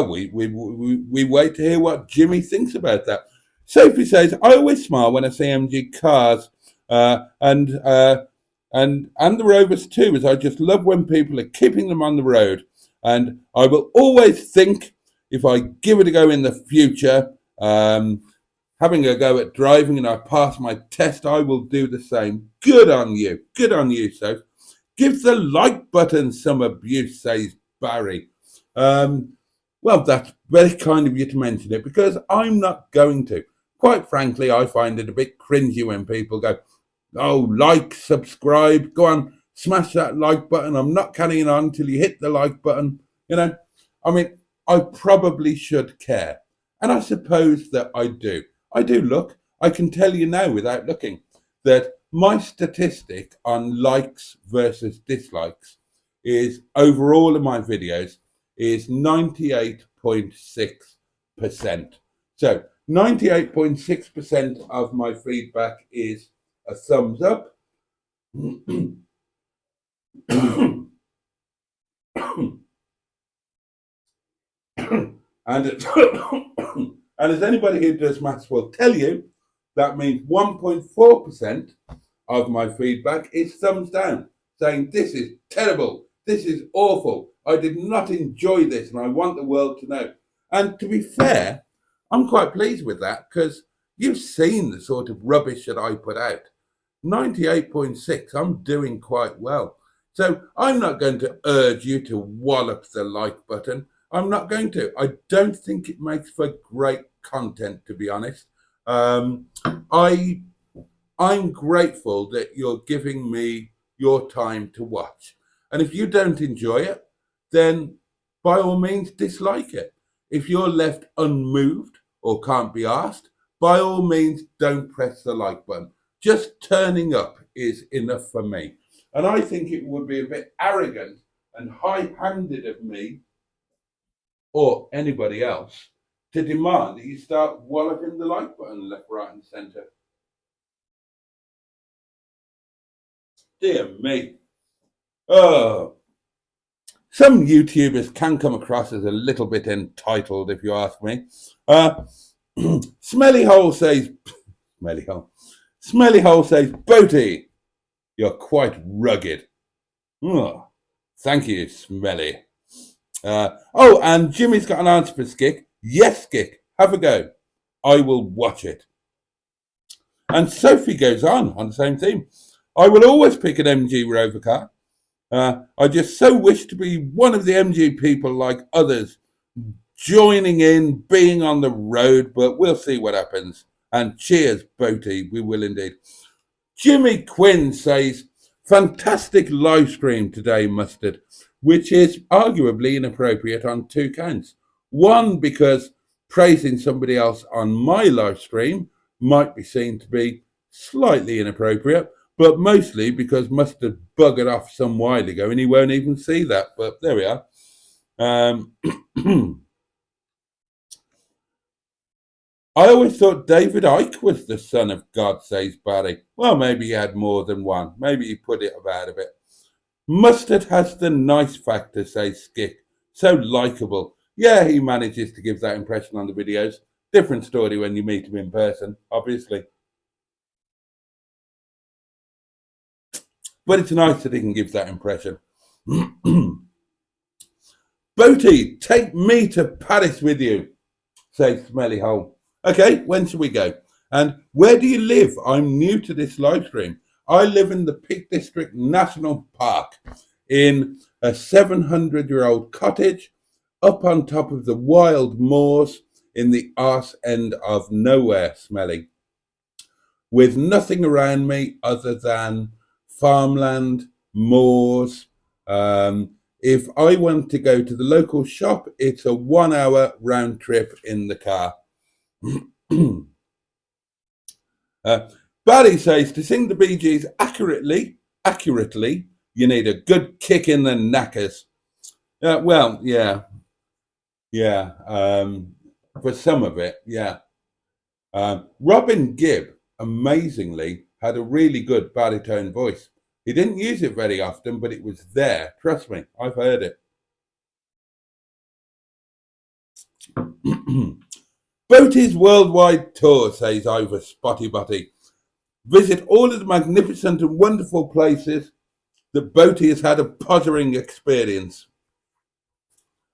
we wait to hear what Jimmy thinks about that. Sophie says, I always smile when I see MG cars and the Rovers too, as I just love when people are keeping them on the road. And I will always think if I give it a go in the future, having a go at driving and I pass my test, I will do the same. Good on you. Good on you, Soph. Give the like button some abuse, says Barry. Well, that's very kind of you to mention it because I'm not going to. Quite frankly, I find it a bit cringy when people go, oh, like, subscribe, go on, smash that like button. I'm not carrying on till you hit the like button. You know, I mean, I probably should care. And I suppose that I do. I do look. I can tell you now without looking that my statistic on likes versus dislikes is overall of my videos is 98.6%. So 98.6% of my feedback is a thumbs up. and and as anybody who does maths will tell you, that means 1.4% of my feedback is thumbs down, saying this is terrible, this is awful, I did not enjoy this and I want the world to know. And to be fair, I'm quite pleased with that because you've seen the sort of rubbish that I put out. 98.6, I'm doing quite well. So I'm not going to urge you to wallop the like button. I'm not going to. I don't think it makes for great content, to be honest. I'm grateful that you're giving me your time to watch. And if you don't enjoy it, then by all means dislike it. If you're left unmoved or can't be asked, by all means don't press the like button. Just turning up is enough for me. And I think it would be a bit arrogant and high-handed of me or anybody else to demand that you start walloping the like button left, right, and centre. Dear me. Oh, some YouTubers can come across as a little bit entitled, if you ask me. Smelly Hole says, Boaty, you're quite rugged. Oh, thank you, Smelly. And Jimmy's got an answer for Skick. Yes, Skick, have a go. I will watch it. And Sophie goes on the same theme. I will always pick an MG Rover car. I just so wish to be one of the MG people like others, joining in, being on the road, but we'll see what happens. And cheers, Boaty, we will indeed. Jimmy Quinn says, fantastic live stream today, Mustard, which is arguably inappropriate on two counts. One, because praising somebody else on my live stream might be seen to be slightly inappropriate, but mostly because Mustard buggered off some while ago and he won't even see that. But there we are. I always thought David Icke was the son of God, says Barry. Well, maybe he had more than one. Maybe he put it about a bit. Mustard has the nice factor, says Skick. So likeable. Yeah, he manages to give that impression on the videos. Different story when you meet him in person, obviously. But it's nice that he can give that impression. Boaty, take me to Paris with you, says Smelly Hole. Okay, when should we go? And where do you live? I'm new to this live stream. I live in the Peak District National Park in a 700-year-old cottage up on top of the wild moors in the arse end of nowhere, Smelly, with nothing around me other than farmland, moors, If I want to go to the local shop, it's a 1 hour round trip in the car. Barry says, to sing the Bee Gees accurately, you need a good kick in the knackers. Well, yeah. For some of it, yeah. Robin Gibb, amazingly, had a really good baritone voice. He didn't use it very often, but it was there. Trust me, I've heard it. Boaty's worldwide tour, says over Spotty Butty. Visit all of the magnificent and wonderful places that Boaty has had a pottering experience.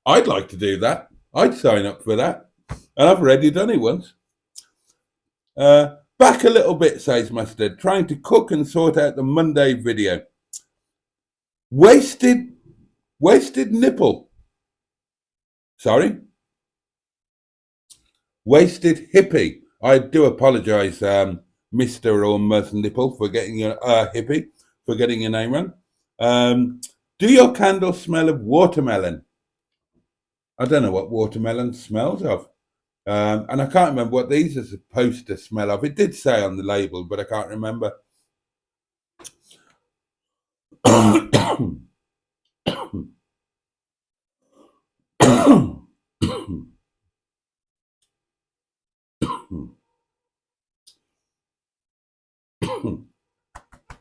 I'd like to do that. I'd sign up for that. And I've already done it once. Back a little bit, says Mustard, trying to cook and sort out the Monday video. Wasted nipple. Sorry? Wasted hippie. I do apologise, Mr. or Ms. Nipple, for getting your hippie, for getting your name wrong. Do your candles smell of watermelon? I don't know what watermelon smells of. And I can't remember what these are supposed to smell of. It did say on the label, but I can't remember.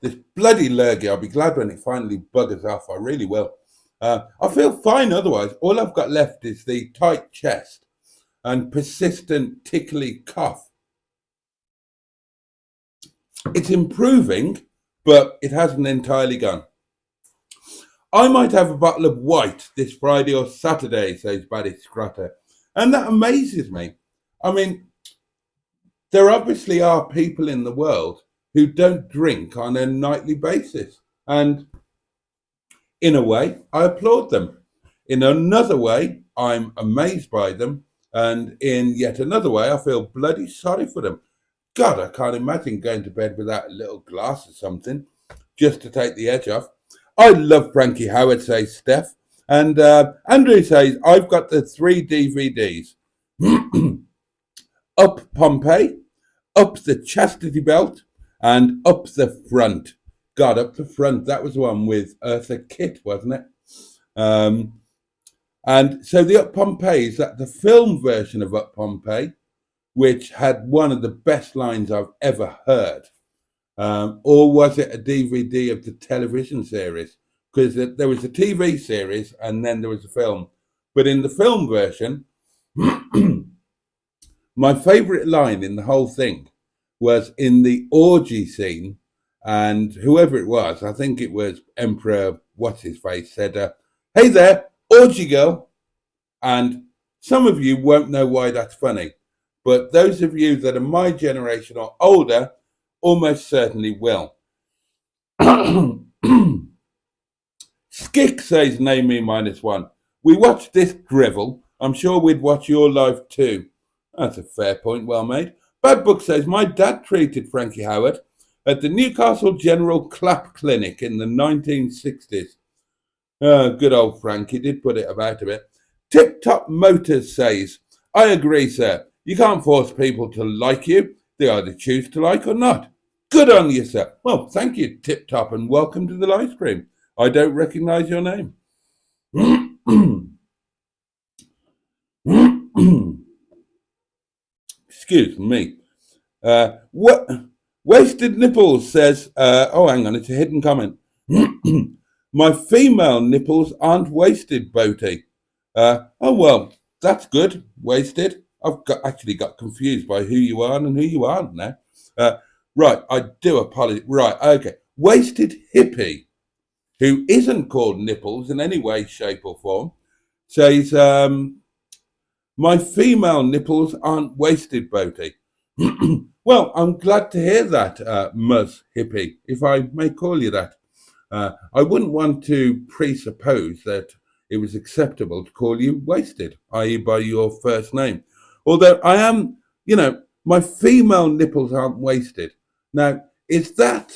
This bloody lurgy, I'll be glad when it finally buggers off. I really will. I feel fine otherwise. All I've got left is the tight chest and persistent tickly cough. It's improving, but it hasn't entirely gone. I might have a bottle of white this Friday or Saturday, says Barry Scrotter. And that amazes me. I mean, there obviously are people in the world who don't drink on a nightly basis. And in a way, I applaud them. In another way, I'm amazed by them. And in yet another way, I feel bloody sorry for them. God, I can't imagine going to bed without a little glass or something, just to take the edge off. I love Frankie Howard, says Steph. And Andrew says, I've got the 3 DVDs. Up Pompeii, Up the Chastity Belt, and Up the Front. God, Up the Front, that was the one with Eartha Kitt, wasn't it? And so the Up Pompeii is that the film version of Up Pompeii, which had one of the best lines I've ever heard. Or was it a DVD of the television series? Because there was a TV series and then there was a film. But in the film version, my favourite line in the whole thing was in the orgy scene, and whoever it was, I think it was Emperor What's-His-Face, said, hey there, orgy girl. And some of you won't know why that's funny, but those of you that are my generation or older almost certainly will. Skick says, name me -1. We watched this drivel. I'm sure we'd watch your live too. That's a fair point, well made. Bad Book says, my dad treated Frankie Howard at the Newcastle General Clap Clinic in the 1960s. Good old Frankie did put it about a bit. Tip Top Motors says, I agree, sir. You can't force people to like you. They either choose to like or not. Good on you, sir. Well, thank you, Tip Top, and welcome to the live stream. I don't recognise your name. Excuse me. What Wasted Nipples says, hang on, it's a hidden comment. My female nipples aren't wasted, Boaty. Well, that's good, Wasted. I've actually got confused by who you are and who you aren't now. Right, I do apologize. Right, okay. Wasted Hippie, who isn't called Nipples in any way, shape or form, says, my female nipples aren't wasted, Boaty. Well, I'm glad to hear that, Ms. Hippie, if I may call you that. I wouldn't want to presuppose that it was acceptable to call you Wasted, i.e. by your first name. Although I am, my female nipples aren't wasted. Now, that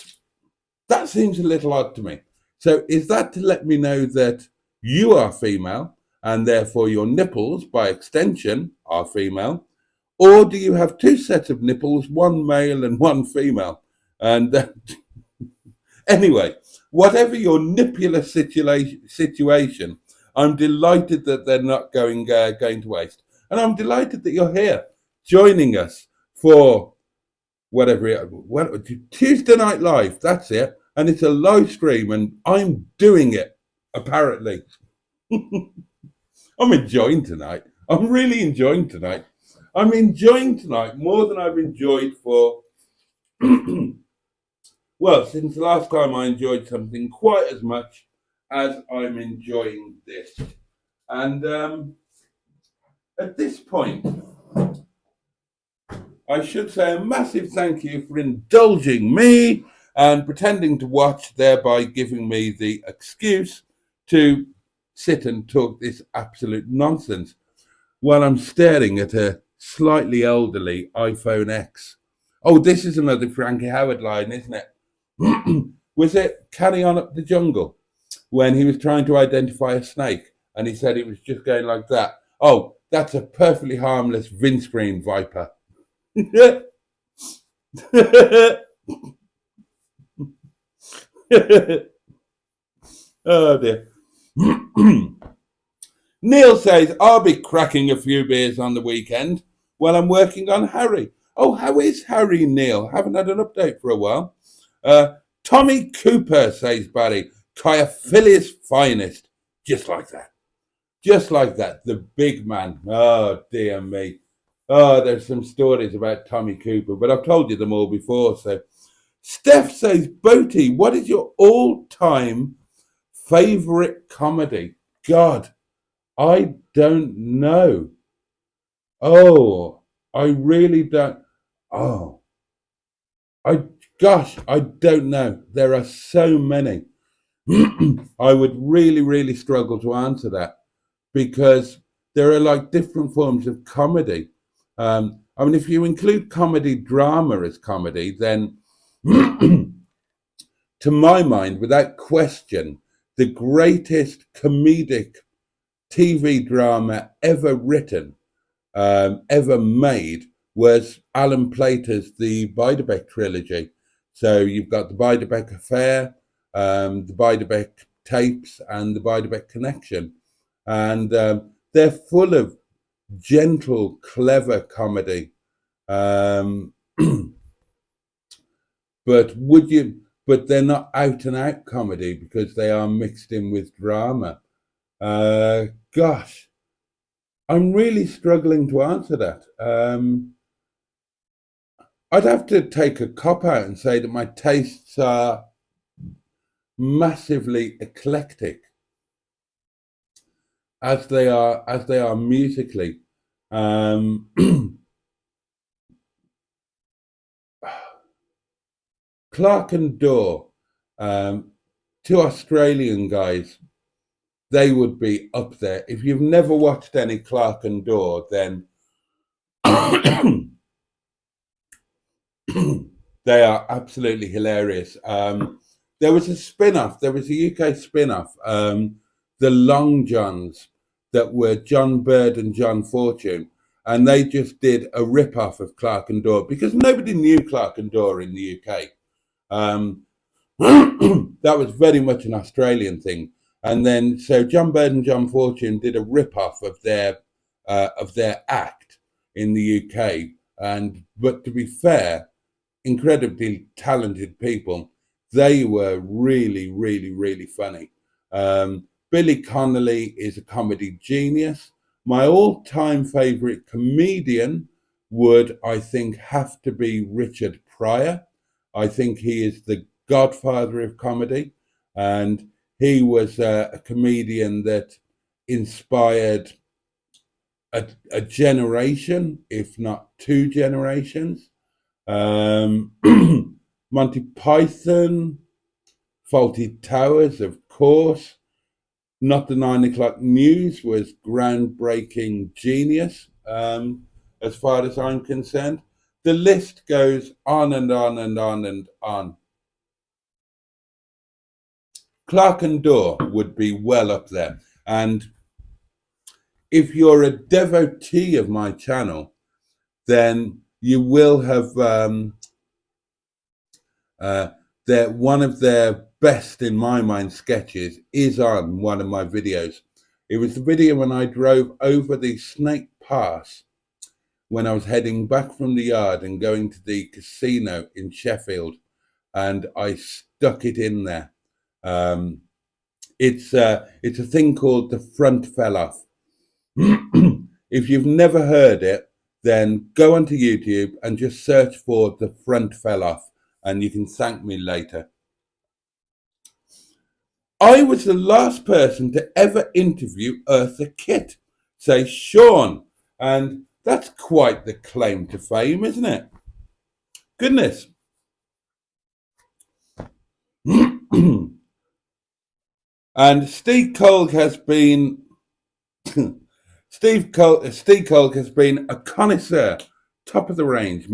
seems a little odd to me. So is that to let me know that you are female and therefore your nipples, by extension, are female? Or do you have two sets of nipples, one male and one female? And anyway, whatever your nippular situation, I'm delighted that they're not going to waste. And I'm delighted that you're here joining us for Tuesday Night Live. That's it. And it's a live stream and I'm doing it, apparently. I'm enjoying tonight. I'm really enjoying tonight. I'm enjoying tonight more than I've enjoyed for, well, since the last time I enjoyed something quite as much as I'm enjoying this. And at this point, I should say a massive thank you for indulging me and pretending to watch, thereby giving me the excuse to sit and talk this absolute nonsense while I'm staring at a slightly elderly iPhone X. Oh, this is another Frankie Howard line, isn't it? Was it Carry On Up the Jungle when he was trying to identify a snake and he said it was just going like that? Oh, that's a perfectly harmless windscreen viper. Oh dear. Neil says, I'll be cracking a few beers on the weekend while I'm working on Harry. Oh, how is Harry, Neil? Haven't had an update for a while. Tommy Cooper, says Barry, Caiaphilius finest. Just like that. Just like that. The big man. Oh, dear me. Oh, there's some stories about Tommy Cooper, but I've told you them all before. So, Steph says, Boaty, what is your all-time favourite comedy? God, I don't know. Oh, I really don't. Oh, I don't know. There are so many. I would really, really struggle to answer that because there are like different forms of comedy. I mean, if you include comedy drama as comedy, then to my mind, without question, the greatest comedic TV drama ever written, ever made, was Alan Plater's The Beiderbecke trilogy. So you've got The Beiderbecke Affair, The Beiderbecke Tapes, and The Beiderbecke Connection. And they're full of gentle, clever comedy. But they're not out and out comedy because they are mixed in with drama. Gosh, I'm really struggling to answer that. I'd have to take a cop out and say that my tastes are massively eclectic, as they are musically. Clark and Daw, two Australian guys, they would be up there. If you've never watched any Clark and Daw, then they are absolutely hilarious. There was a spin-off, there was a UK spin-off, The Long Johns, that were John Bird and John Fortune, and they just did a rip-off of Clark and Daw because nobody knew Clark and Daw in the UK. That was very much an Australian thing. And then, so John Bird and John Fortune did a rip-off of their act in the UK. But to be fair, incredibly talented people. They were really, really, really funny. Billy Connolly is a comedy genius. My all-time favourite comedian would, I think, have to be Richard Pryor. I think he is the godfather of comedy, and he was a comedian that inspired a generation, if not two generations. Monty Python, Fawlty Towers, of course. Not the 9 o'clock news was groundbreaking genius, as far as I'm concerned. The list goes on and on and on and on. Clark and Door would be well up there. And if you're a devotee of my channel, then you will have one of their best, in my mind, sketches is on one of my videos. It was the video when I drove over the Snake Pass when I was heading back from the yard and going to the casino in Sheffield, and I stuck it in there. It's a thing called The Front Fell Off. If you've never heard it, then go onto YouTube and just search for The Front Fell Off, and you can thank me later. I was the last person to ever interview Eartha Kitt, says Sean, and that's quite the claim to fame, isn't it? Goodness. And Steve Kolk has been Steve Kolk has been a connoisseur, top of the range,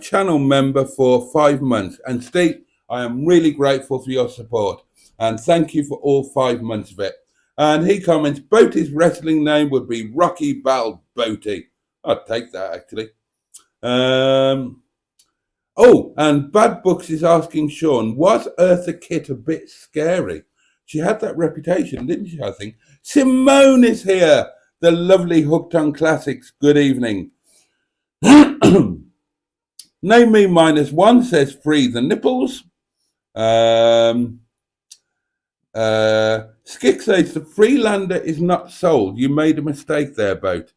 channel member for 5 months. And Steve, I am really grateful for your support, and thank you for all 5 months of it. And he comments, Boaty's wrestling name would be Rocky Bal Boaty. I'd take that, actually. Oh, and Bad Books is asking Sean, was Eartha Kitt a bit scary? She had that reputation, didn't she, I think? Simone is here, the lovely Hooked on Classics. Good evening. Name me -1 says free the nipples. Skick says the Freelander is not sold. You made a mistake there, Boat.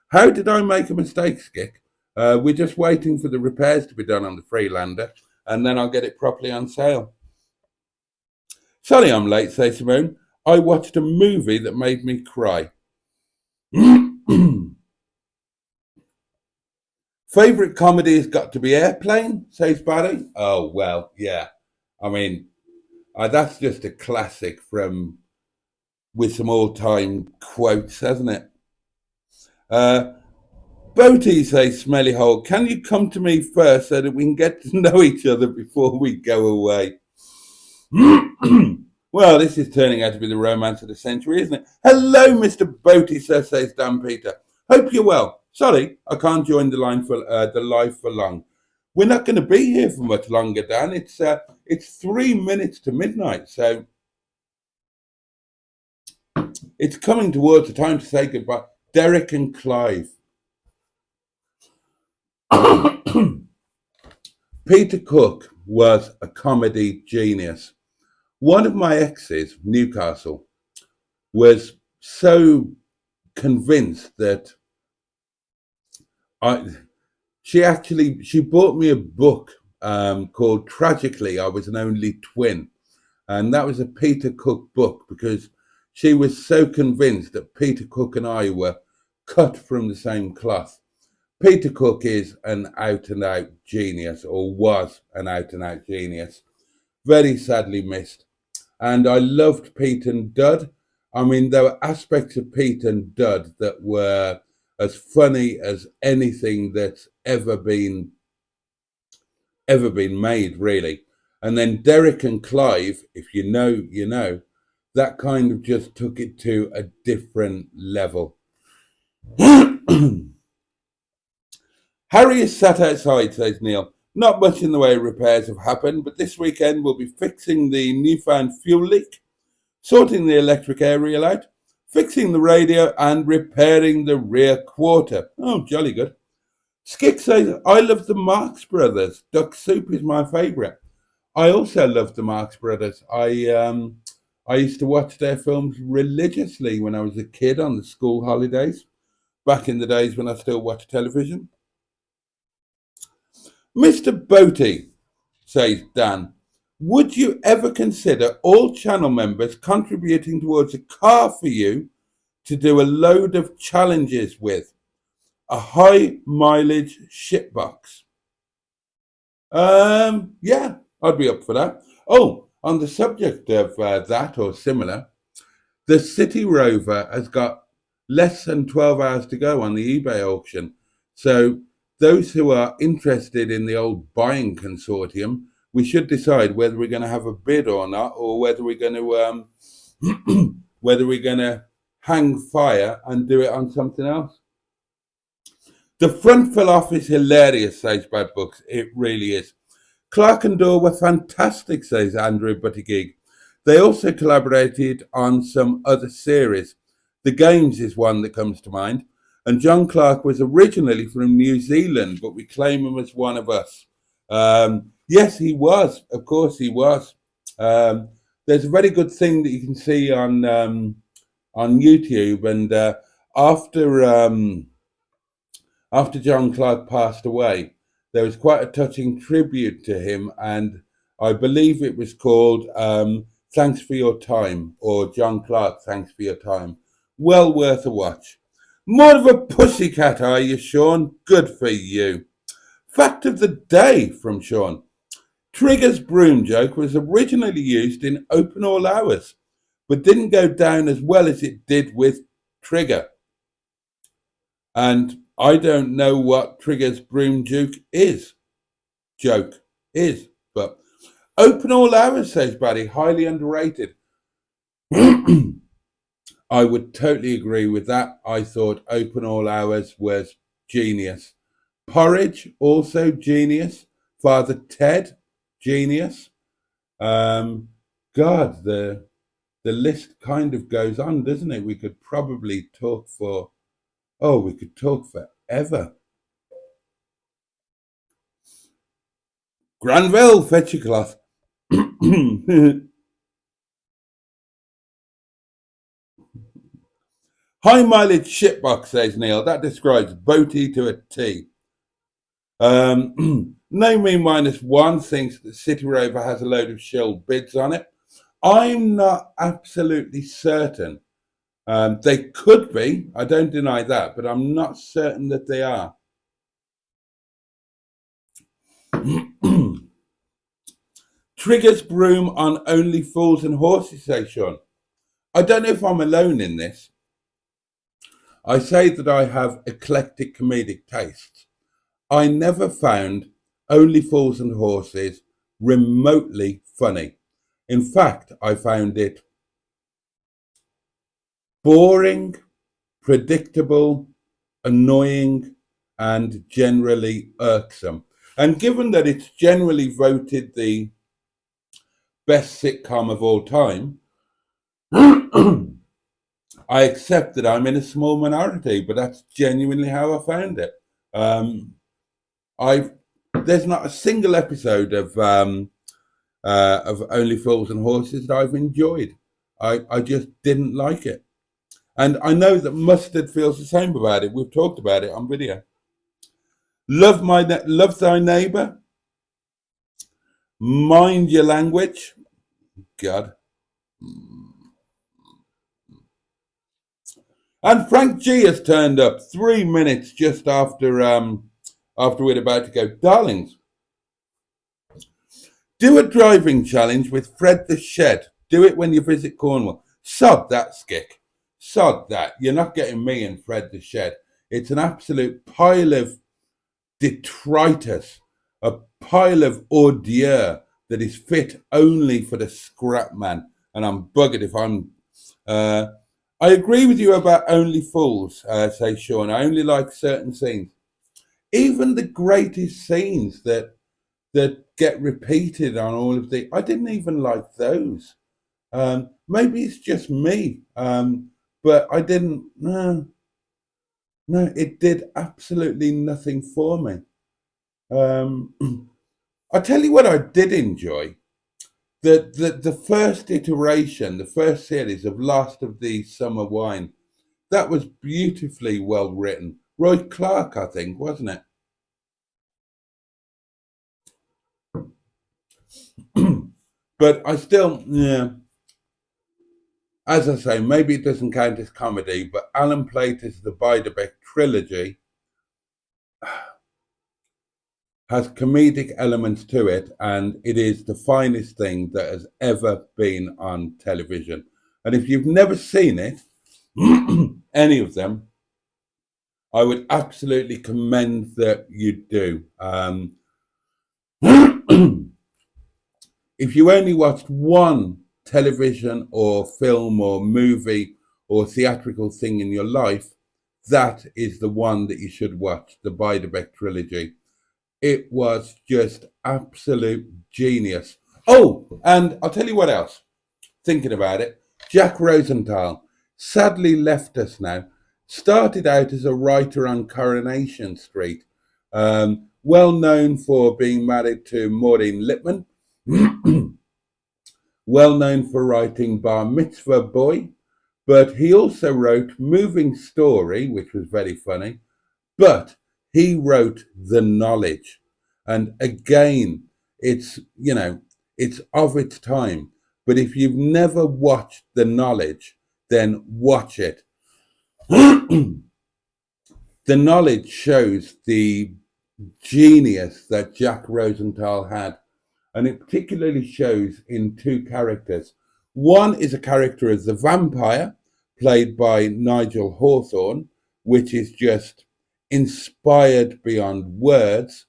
How did I make a mistake, Skick? We're just waiting for the repairs to be done on the Freelander, and then I'll get it properly on sale. Sorry I'm late, says Simone. I watched a movie that made me cry. Favourite comedy has got to be Airplane, says Barry. Oh, well, yeah. I mean, that's just a classic with some all-time quotes, hasn't it? Boaty, says Smelly Hole, can you come to me first so that we can get to know each other before we go away? Well, this is turning out to be the romance of the century, isn't it? Hello, Mr. Boaty, says Dan Peter. Hope you're well. Sorry, I can't join the live for long. We're not going to be here for much longer, Dan. It's 3 minutes to midnight, so it's coming towards the time to say goodbye. Derek and Clive. Peter Cook was a comedy genius. One of my exes, Newcastle, was so convinced that she bought me a book called Tragically, I Was an Only Twin. And that was a Peter Cook book because she was so convinced that Peter Cook and I were cut from the same cloth. Peter Cook is an out-and-out genius, or was an out-and-out genius. Very sadly missed. And I loved Pete and Dud. I mean, there were aspects of Pete and Dud that were as funny as anything that's ever been made, really. And then Derek and Clive, if you know, you know, that kind of just took it to a different level. Harry is sat outside, says Neil. Not much in the way of repairs have happened, but this weekend we'll be fixing the newfound fuel leak, sorting the electric aerial out, fixing the radio, and repairing the rear quarter. Oh, jolly good. Skick says, I love the Marx Brothers. Duck Soup is my favourite. I also love the Marx Brothers. I used to watch their films religiously when I was a kid on the school holidays, back in the days when I still watched television. Mr. Boaty, says Dan, would you ever consider all channel members contributing towards a car for you to do a load of challenges with? A high mileage shitbox. Yeah, I'd be up for that. Oh, on the subject of that or similar, the City Rover has got less than 12 hours to go on the eBay auction. So those who are interested in the old buying consortium, we should decide whether we're going to have a bid or not, or whether we're going to whether we're going to hang fire and do it on something else. The front fell off is hilarious, says Bad Books. It really is. Clark and Dorr were fantastic, says Andrew Buttigieg. They also collaborated on some other series. The Games is one that comes to mind. And John Clark was originally from New Zealand, but we claim him as one of us. Yes, he was. Of course he was. There's a very good thing that you can see on YouTube. And after John Clark passed away, there was quite a touching tribute to him, and I believe it was called Thanks for Your Time, or John Clark, Thanks for Your Time. Well worth a watch. More of a pussycat, are you, Sean? Good for you. Fact of the day from Sean. Trigger's broom joke was originally used in Open All Hours, but didn't go down as well as it did with Trigger. And I don't know what Trigger's broom joke is, but Open All Hours, says Buddy, highly underrated. I would totally agree with that. I thought Open All Hours was genius. Porridge, also genius. Father Ted, genius. God, the list kind of goes on, doesn't it? We could probably talk for, we could talk forever. Granville, fetch your cloth. High mileage shitbox, says Neil. That describes Boaty to a T. No Me Minus One thinks that City Rover has a load of shill bids on it. I'm not absolutely certain. They could be. I don't deny that, but I'm not certain that they are. Trigger's broom on Only Fools and Horses, says Sean. I don't know if I'm alone in this. I say that I have eclectic comedic tastes. I never found Only Fools and Horses remotely funny. In fact, I found it boring, predictable, annoying, and generally irksome. And given that it's generally voted the best sitcom of all time, I accept that I'm in a small minority, but that's genuinely how I found it. There's not a single episode of Only Fools and Horses that I've enjoyed. I just didn't like it. And I know that Mustard feels the same about it. We've talked about it on video. Love thy neighbour. Mind your language. God. And Frank G has turned up 3 minutes just after we're about to go. Darlings, do a driving challenge with Fred the Shed. Do it when you visit Cornwall. Sod that, Skick. Sod that. You're not getting me and Fred the Shed. It's an absolute pile of detritus, a pile of ordure that is fit only for the scrap man. And I'm buggered if I'm... I agree with you about Only Fools, says Sean. I only like certain scenes. Even the greatest scenes that get repeated on all of the... I didn't even like those. Maybe it's just me, but I didn't... No, it did absolutely nothing for me. I'll tell you what I did enjoy. The first iteration, the first series of Last of the Summer Wine, that was beautifully well written. Roy Clark, I think, wasn't it? But I still, as I say, maybe it doesn't count as comedy, but Alan Plater's The Beiderbecke trilogy has comedic elements to it, and it is the finest thing that has ever been on television. And if you've never seen it, any of them, I would absolutely commend that you do. if you only watched one television or film or movie or theatrical thing in your life, that is the one that you should watch, the Beiderbecke trilogy. It was just absolute genius. Oh, and I'll tell you what else. Thinking about it, Jack Rosenthal sadly left us now. Started out as a writer on Coronation Street, well known for being married to Maureen Lipman, well known for writing Bar Mitzvah Boy, but he also wrote Moving Story, which was very funny, but he wrote The Knowledge. And again, it's, it's of its time. But if you've never watched The Knowledge, then watch it. The Knowledge shows the genius that Jack Rosenthal had. And it particularly shows in two characters. One is a character as the vampire, played by Nigel Hawthorne, which is just inspired beyond words.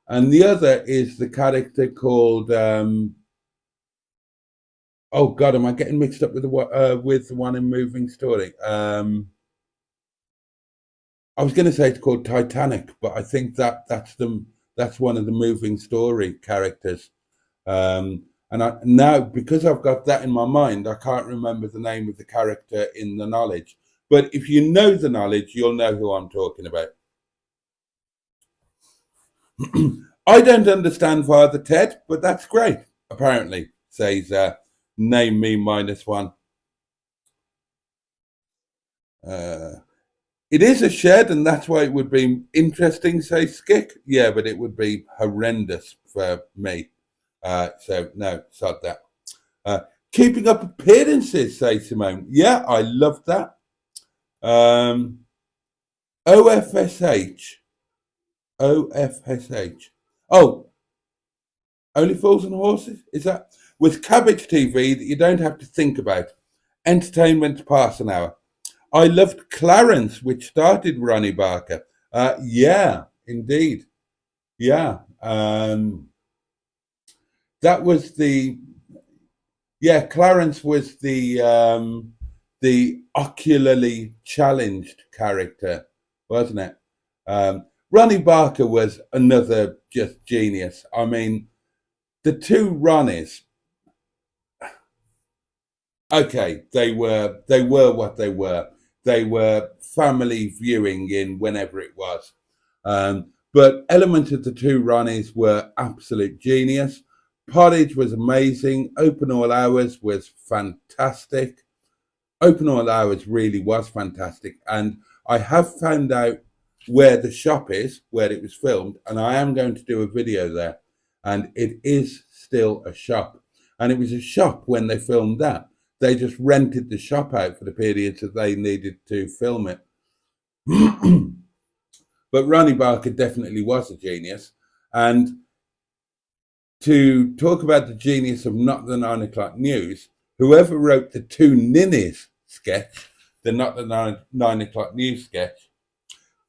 And the other is the character called, oh God, am I getting mixed up with the one in Moving Story? I was going to say it's called Titanic, but I think that's one of the Moving Story characters. And now, because I've got that in my mind, I can't remember the name of the character in The Knowledge. But if you know The Knowledge, you'll know who I'm talking about. I don't understand Father Ted, but that's great, apparently, says Name Me -1. It is a shed, and that's why it would be interesting, says Skick. Yeah, but it would be horrendous for me. So, no, sod that. Keeping up appearances, says Simone. Yeah, I love that. OFSH. OFSH. Oh, Only Fools and Horses? Is that? With Cabbage TV that you don't have to think about. Entertainment past an hour. I loved Clarence, which started Ronnie Barker. Yeah, indeed. Yeah. That was Clarence was the ocularly challenged character, wasn't it? Ronnie Barker was another just genius. I mean, the two Ronnies, okay, they were what they were. They were family viewing in whenever it was. But elements of the two Ronnies were absolute genius. Porridge was amazing. Open All Hours was fantastic. Open All Hours really was fantastic. And I have found out where the shop is, where it was filmed, and I am going to do a video there. And it is still a shop. And it was a shop when they filmed that. They just rented the shop out for the periods that they needed to film it. But Ronnie Barker definitely was a genius. And to talk about the genius of Not the 9 O'Clock News, whoever wrote the Two Ninnies sketch, the Not the 9 O'Clock News sketch,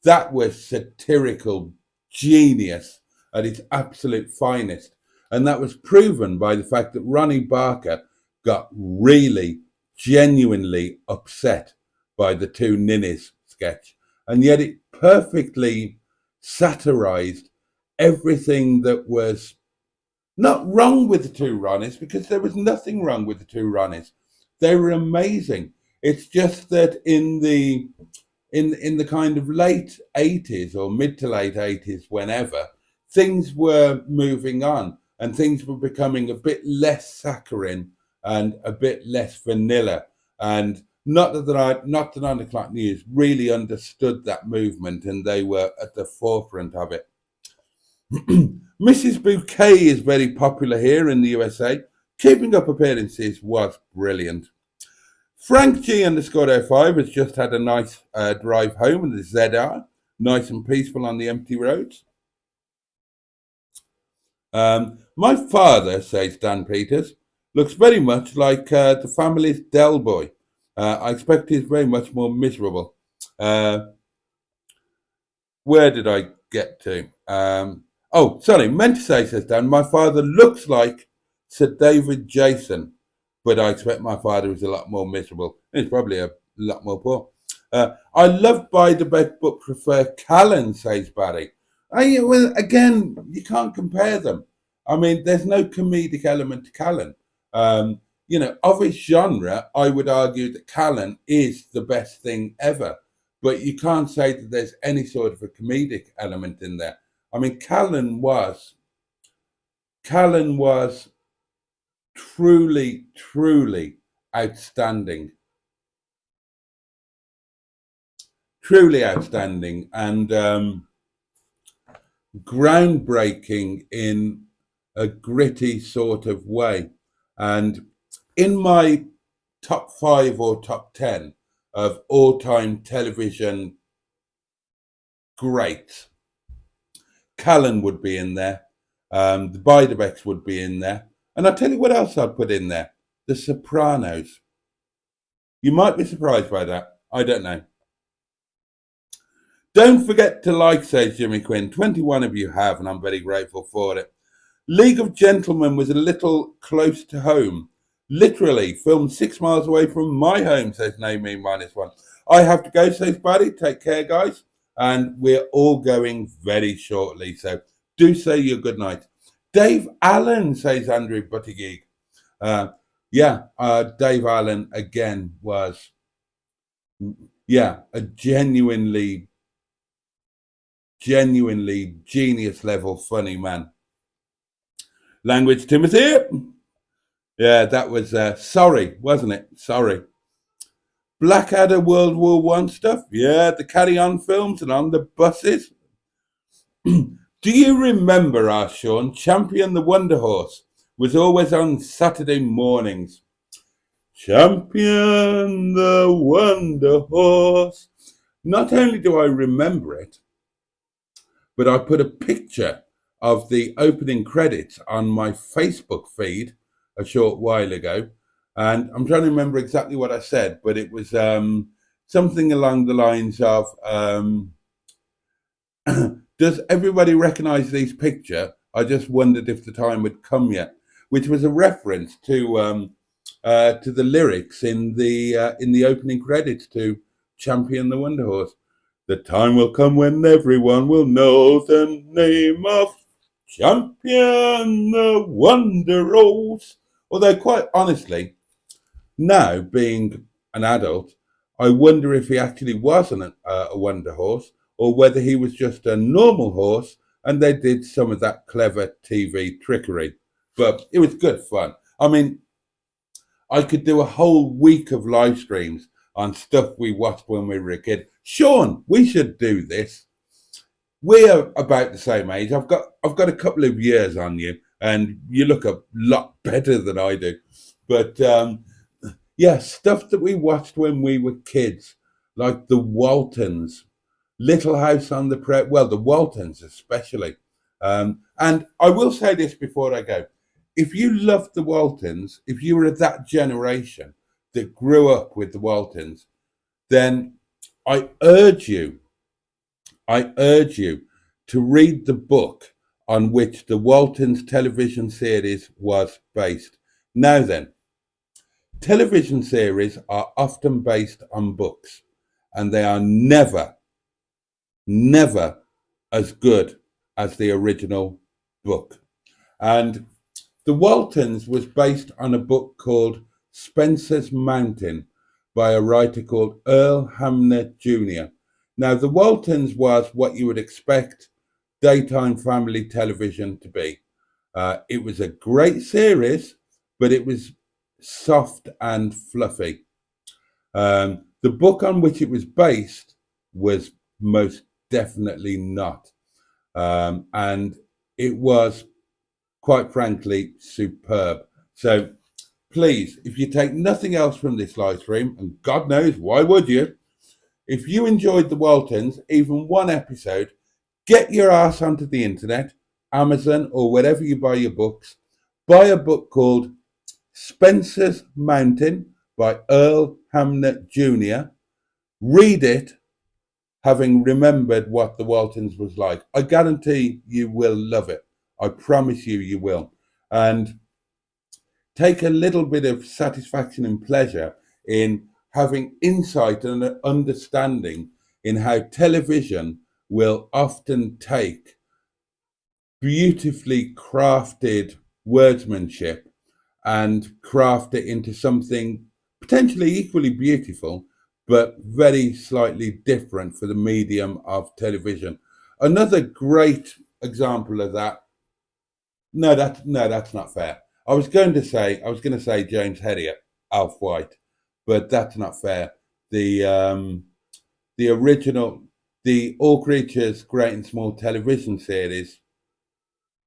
that was satirical genius at its absolute finest. And that was proven by the fact that Ronnie Barker got really, genuinely upset by the Two Ninnies sketch. And yet it perfectly satirized everything that was not wrong with the two Ronnies, because there was nothing wrong with the two Ronnies. They were amazing. It's just that in the kind of late 80s or mid to late 80s, whenever, things were moving on and things were becoming a bit less saccharine and a bit less vanilla. And not that the 9 O'Clock News really understood that movement, and they were at the forefront of it. Mrs. Bouquet is very popular here in the USA. Keeping up appearances was brilliant. Frank G_05 has just had a nice drive home in the ZR, nice and peaceful on the empty roads. My father, says Dan Peters, looks very much like the family's Del Boy. I expect he's very much more miserable. Where did I get to? Sorry, meant to say, says Dan, my father looks like Sir David Jason, but I expect my father is a lot more miserable. He's probably a lot more poor. I love By the Beck but prefer Callan, says Barry. Well, again, you can't compare them. I mean, there's no comedic element to Callan. Of his genre, I would argue that Callan is the best thing ever. But you can't say that there's any sort of a comedic element in there. I mean, Callan was truly, truly outstanding. Truly outstanding and groundbreaking in a gritty sort of way. And in my top 5 or top 10 of all-time television greats, Callan would be in there. The Bidebecks would be in there. And I'll tell you what else I'd put in there. The Sopranos. You might be surprised by that. I don't know. Don't forget to like, says Jimmy Quinn. 21 of you have, and I'm very grateful for it. League of Gentlemen was a little close to home. Literally, filmed 6 miles away from my home, says Naomi -1. I have to go, says Buddy. Take care, guys. And we're all going very shortly, so do say your good night. Dave Allen, says Andrew Buttigieg. Dave Allen, again, was, a genuinely genius level funny man. Language Timothy. Yeah, that was Sorry, wasn't it? Sorry. Blackadder World War One stuff. Yeah, the Carry On films and on the buses. Do you remember, asked Sean, Champion the Wonder Horse was always on Saturday mornings. Champion the Wonder Horse. Not only do I remember it, but I put a picture of the opening credits on my Facebook feed a short while ago. And I'm trying to remember exactly what I said, but it was something along the lines of, does everybody recognize this picture? I just wondered if the time had come yet, which was a reference to the lyrics in the opening credits to Champion the Wonder Horse. The time will come when everyone will know the name of Champion the Wonder Horse. Although, quite honestly, now being an adult, I wonder if he actually wasn't a wonder horse or whether he was just a normal horse and they did some of that clever TV trickery. But it was good fun. I mean, I could do a whole week of live streams on stuff we watched when we were a kid. Sean, we should do this. We're about the same age. I've got a couple of years on you, and you look a lot better than I do. But stuff that we watched when we were kids, like the Waltons, Little House on the Prairie. Well, the Waltons especially. And I will say this before I go. If you loved the Waltons, if you were of that generation that grew up with the Waltons, then I urge you to read the book on which the Waltons television series was based. Now then, television series are often based on books, and they are never as good as the original book. And The Waltons was based on a book called Spencer's Mountain by a writer called Earl Hamner Jr. Now, The Waltons was what you would expect daytime family television to be. It was a great series, but it was soft and fluffy. The book on which it was based was most definitely not. And it was, quite frankly, superb. So please, if you take nothing else from this live stream, and God knows, why would you? If you enjoyed the Waltons, even one episode, get your ass onto the internet, Amazon, or wherever you buy your books. Buy a book called Spencer's Mountain by Earl Hamner Jr. Read it, having remembered what the Waltons was like. I guarantee you will love it. I promise you, you will. And take a little bit of satisfaction and pleasure in having insight and understanding in how television will often take beautifully crafted wordsmanship and craft it into something potentially equally beautiful, but very slightly different for the medium of television. Another great example of that. No, that's not fair. I was going to say James Herriot, Alf White, but that's not fair. The original, the All Creatures Great and Small television series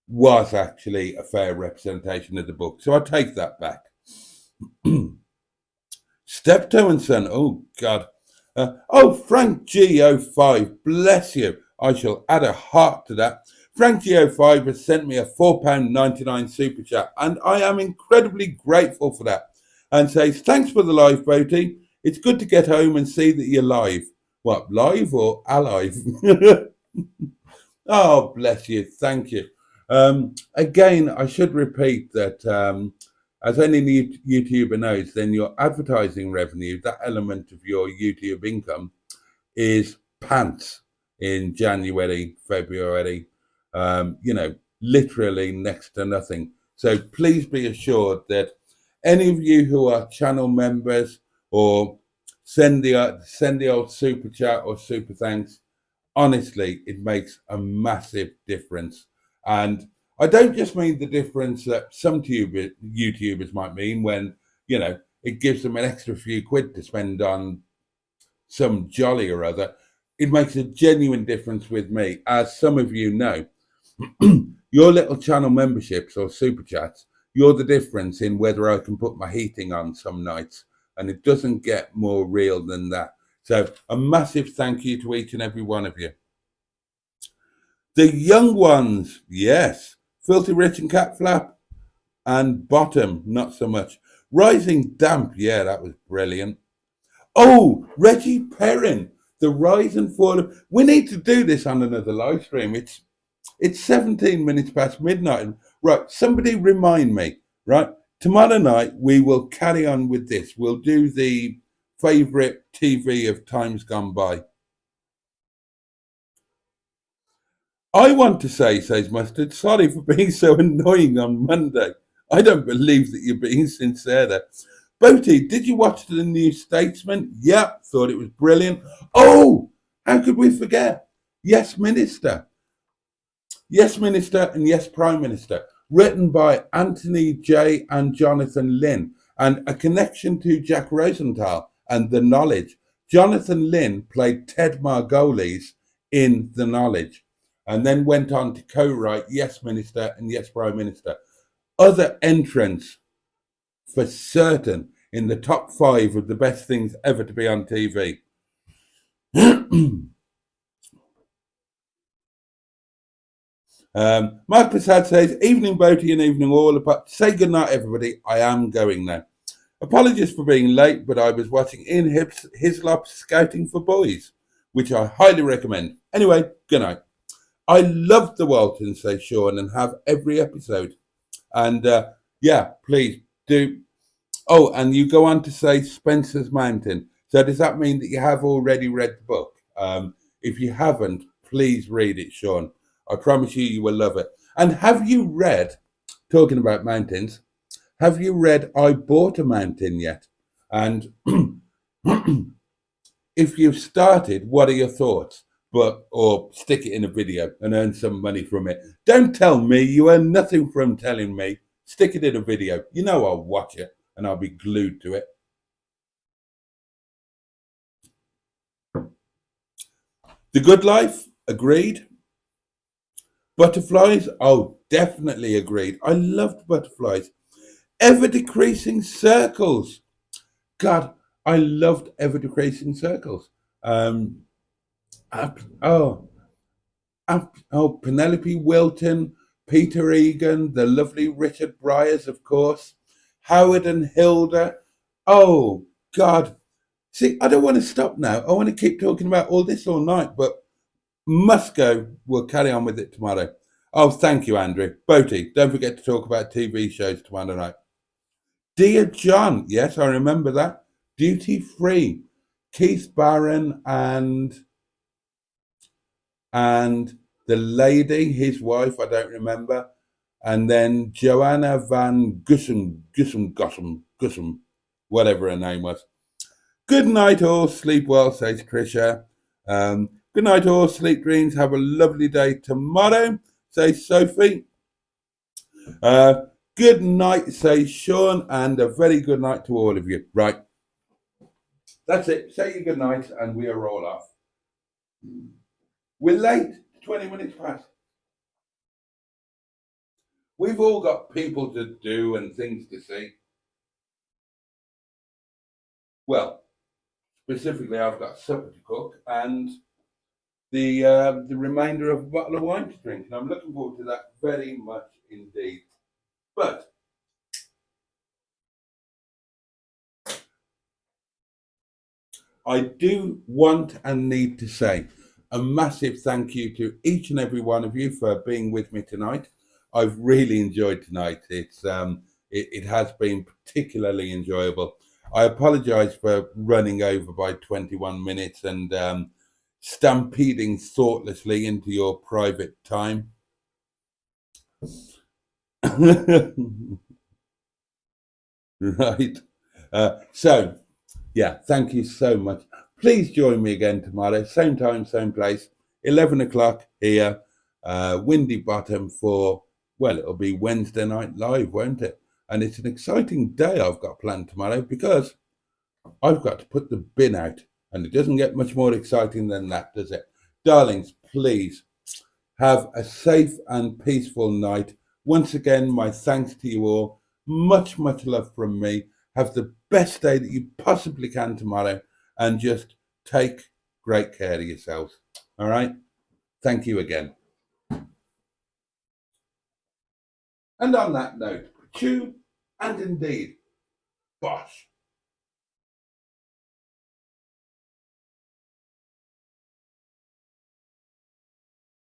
was actually a fair representation of the book. So I take that back. Steptoe and Son. Oh, God. Frank G05. Bless you. I shall add a heart to that. Frank G05 has sent me a £4.99 super chat, and I am incredibly grateful for that. And says, thanks for the live, Boaty. It's good to get home and see that you're live. What, live or alive? Oh, bless you. Thank you. Again, I should repeat that as any YouTuber knows, then your advertising revenue, that element of your YouTube income, is pants in January, February, literally next to nothing. So please be assured that any of you who are channel members or send the old super chat or super thanks, honestly, it makes a massive difference. And I don't just mean the difference that some YouTubers might mean when, it gives them an extra few quid to spend on some jolly or other. It makes a genuine difference with me. As some of you know, your little channel memberships or super chats, you're the difference in whether I can put my heating on some nights. And it doesn't get more real than that. So a massive thank you to each and every one of you. The young ones, yes. Filthy Rich and Cat Flap. And Bottom, not so much. Rising Damp, yeah, that was brilliant. Oh, Reggie Perrin, the rise and fall of... We need to do this on another live stream. It's 17 minutes past midnight. Right, somebody remind me, right? Tomorrow night, we will carry on with this. We'll do the favourite TV of times gone by. I want to say, says Mustard, sorry for being so annoying on Monday. I don't believe that you're being sincere there. Boaty, did you watch the New Statesman? Yep, thought it was brilliant. Oh, how could we forget? Yes, Minister. Yes, Minister and Yes, Prime Minister. Written by Anthony J. and Jonathan Lynn, and a connection to Jack Rosenthal and The Knowledge. Jonathan Lynn played Ted Margolis in The Knowledge, and then went on to co-write Yes, Minister and Yes, Prime Minister. Other entrants, for certain, in the top 5 of the best things ever to be on TV. Mark Prasad says, evening Boaty and evening all. Say goodnight, everybody. I am going now. Apologies for being late, but I was watching Ian Hislop's Scouting for Boys, which I highly recommend. Anyway, good night. I love the Waltons, says Sean, and have every episode. And please do. Oh, and you go on to say Spencer's Mountain. So does that mean that you have already read the book? If you haven't, please read it, Sean. I promise you will love it. And have you read, talking about mountains, have you read I Bought a Mountain yet? And if you've started, what are your thoughts? Or stick it in a video and earn some money from it. Don't tell me, you earn nothing from telling me. Stick it in a video. You know I'll watch it and I'll be glued to it. The Good Life, agreed. Butterflies, oh, definitely agreed. I loved Butterflies. Ever Decreasing Circles. God, I loved Ever Decreasing Circles. Penelope Wilton, Peter Egan, the lovely Richard Bryars, of course, Howard and Hilda. Oh, God. See, I don't want to stop now. I want to keep talking about all this all night, but must go. We'll carry on with it tomorrow. Oh, thank you, Andrew. Boaty, don't forget to talk about TV shows tomorrow night. Dear John, yes, I remember that. Duty Free, Keith Barron and the lady, his wife, I don't remember, and then Joanna Van Gussum, whatever her name was. Good night, all. Sleep well, says Trisha. Good night, all. Sleep dreams. Have a lovely day tomorrow, says Sophie. Uh, Good night, says Sean, and a very good night to all of you. Right, that's it. Say your good night, and we are all off. We're late, 20 minutes past. We've all got people to do and things to see. Well, specifically, I've got supper to cook and the remainder of a bottle of wine to drink, and I'm looking forward to that very much indeed. But I do want and need to say a massive thank you to each and every one of you for being with me tonight. I've really enjoyed tonight. It has been particularly enjoyable. I apologise for running over by 21 minutes and stampeding thoughtlessly into your private time. Right. So, yeah, thank you so much. Please join me again tomorrow, same time, same place, 11 o'clock here, Windy Bottom for, well, it'll be Wednesday Night Live, won't it? And it's an exciting day I've got planned tomorrow because I've got to put the bin out. And it doesn't get much more exciting than that, does it? Darlings, please have a safe and peaceful night. Once again, my thanks to you all. Much, much love from me. Have the best day that you possibly can tomorrow and just take great care of yourselves. All right? Thank you again. And on that note, chew and indeed, bosh.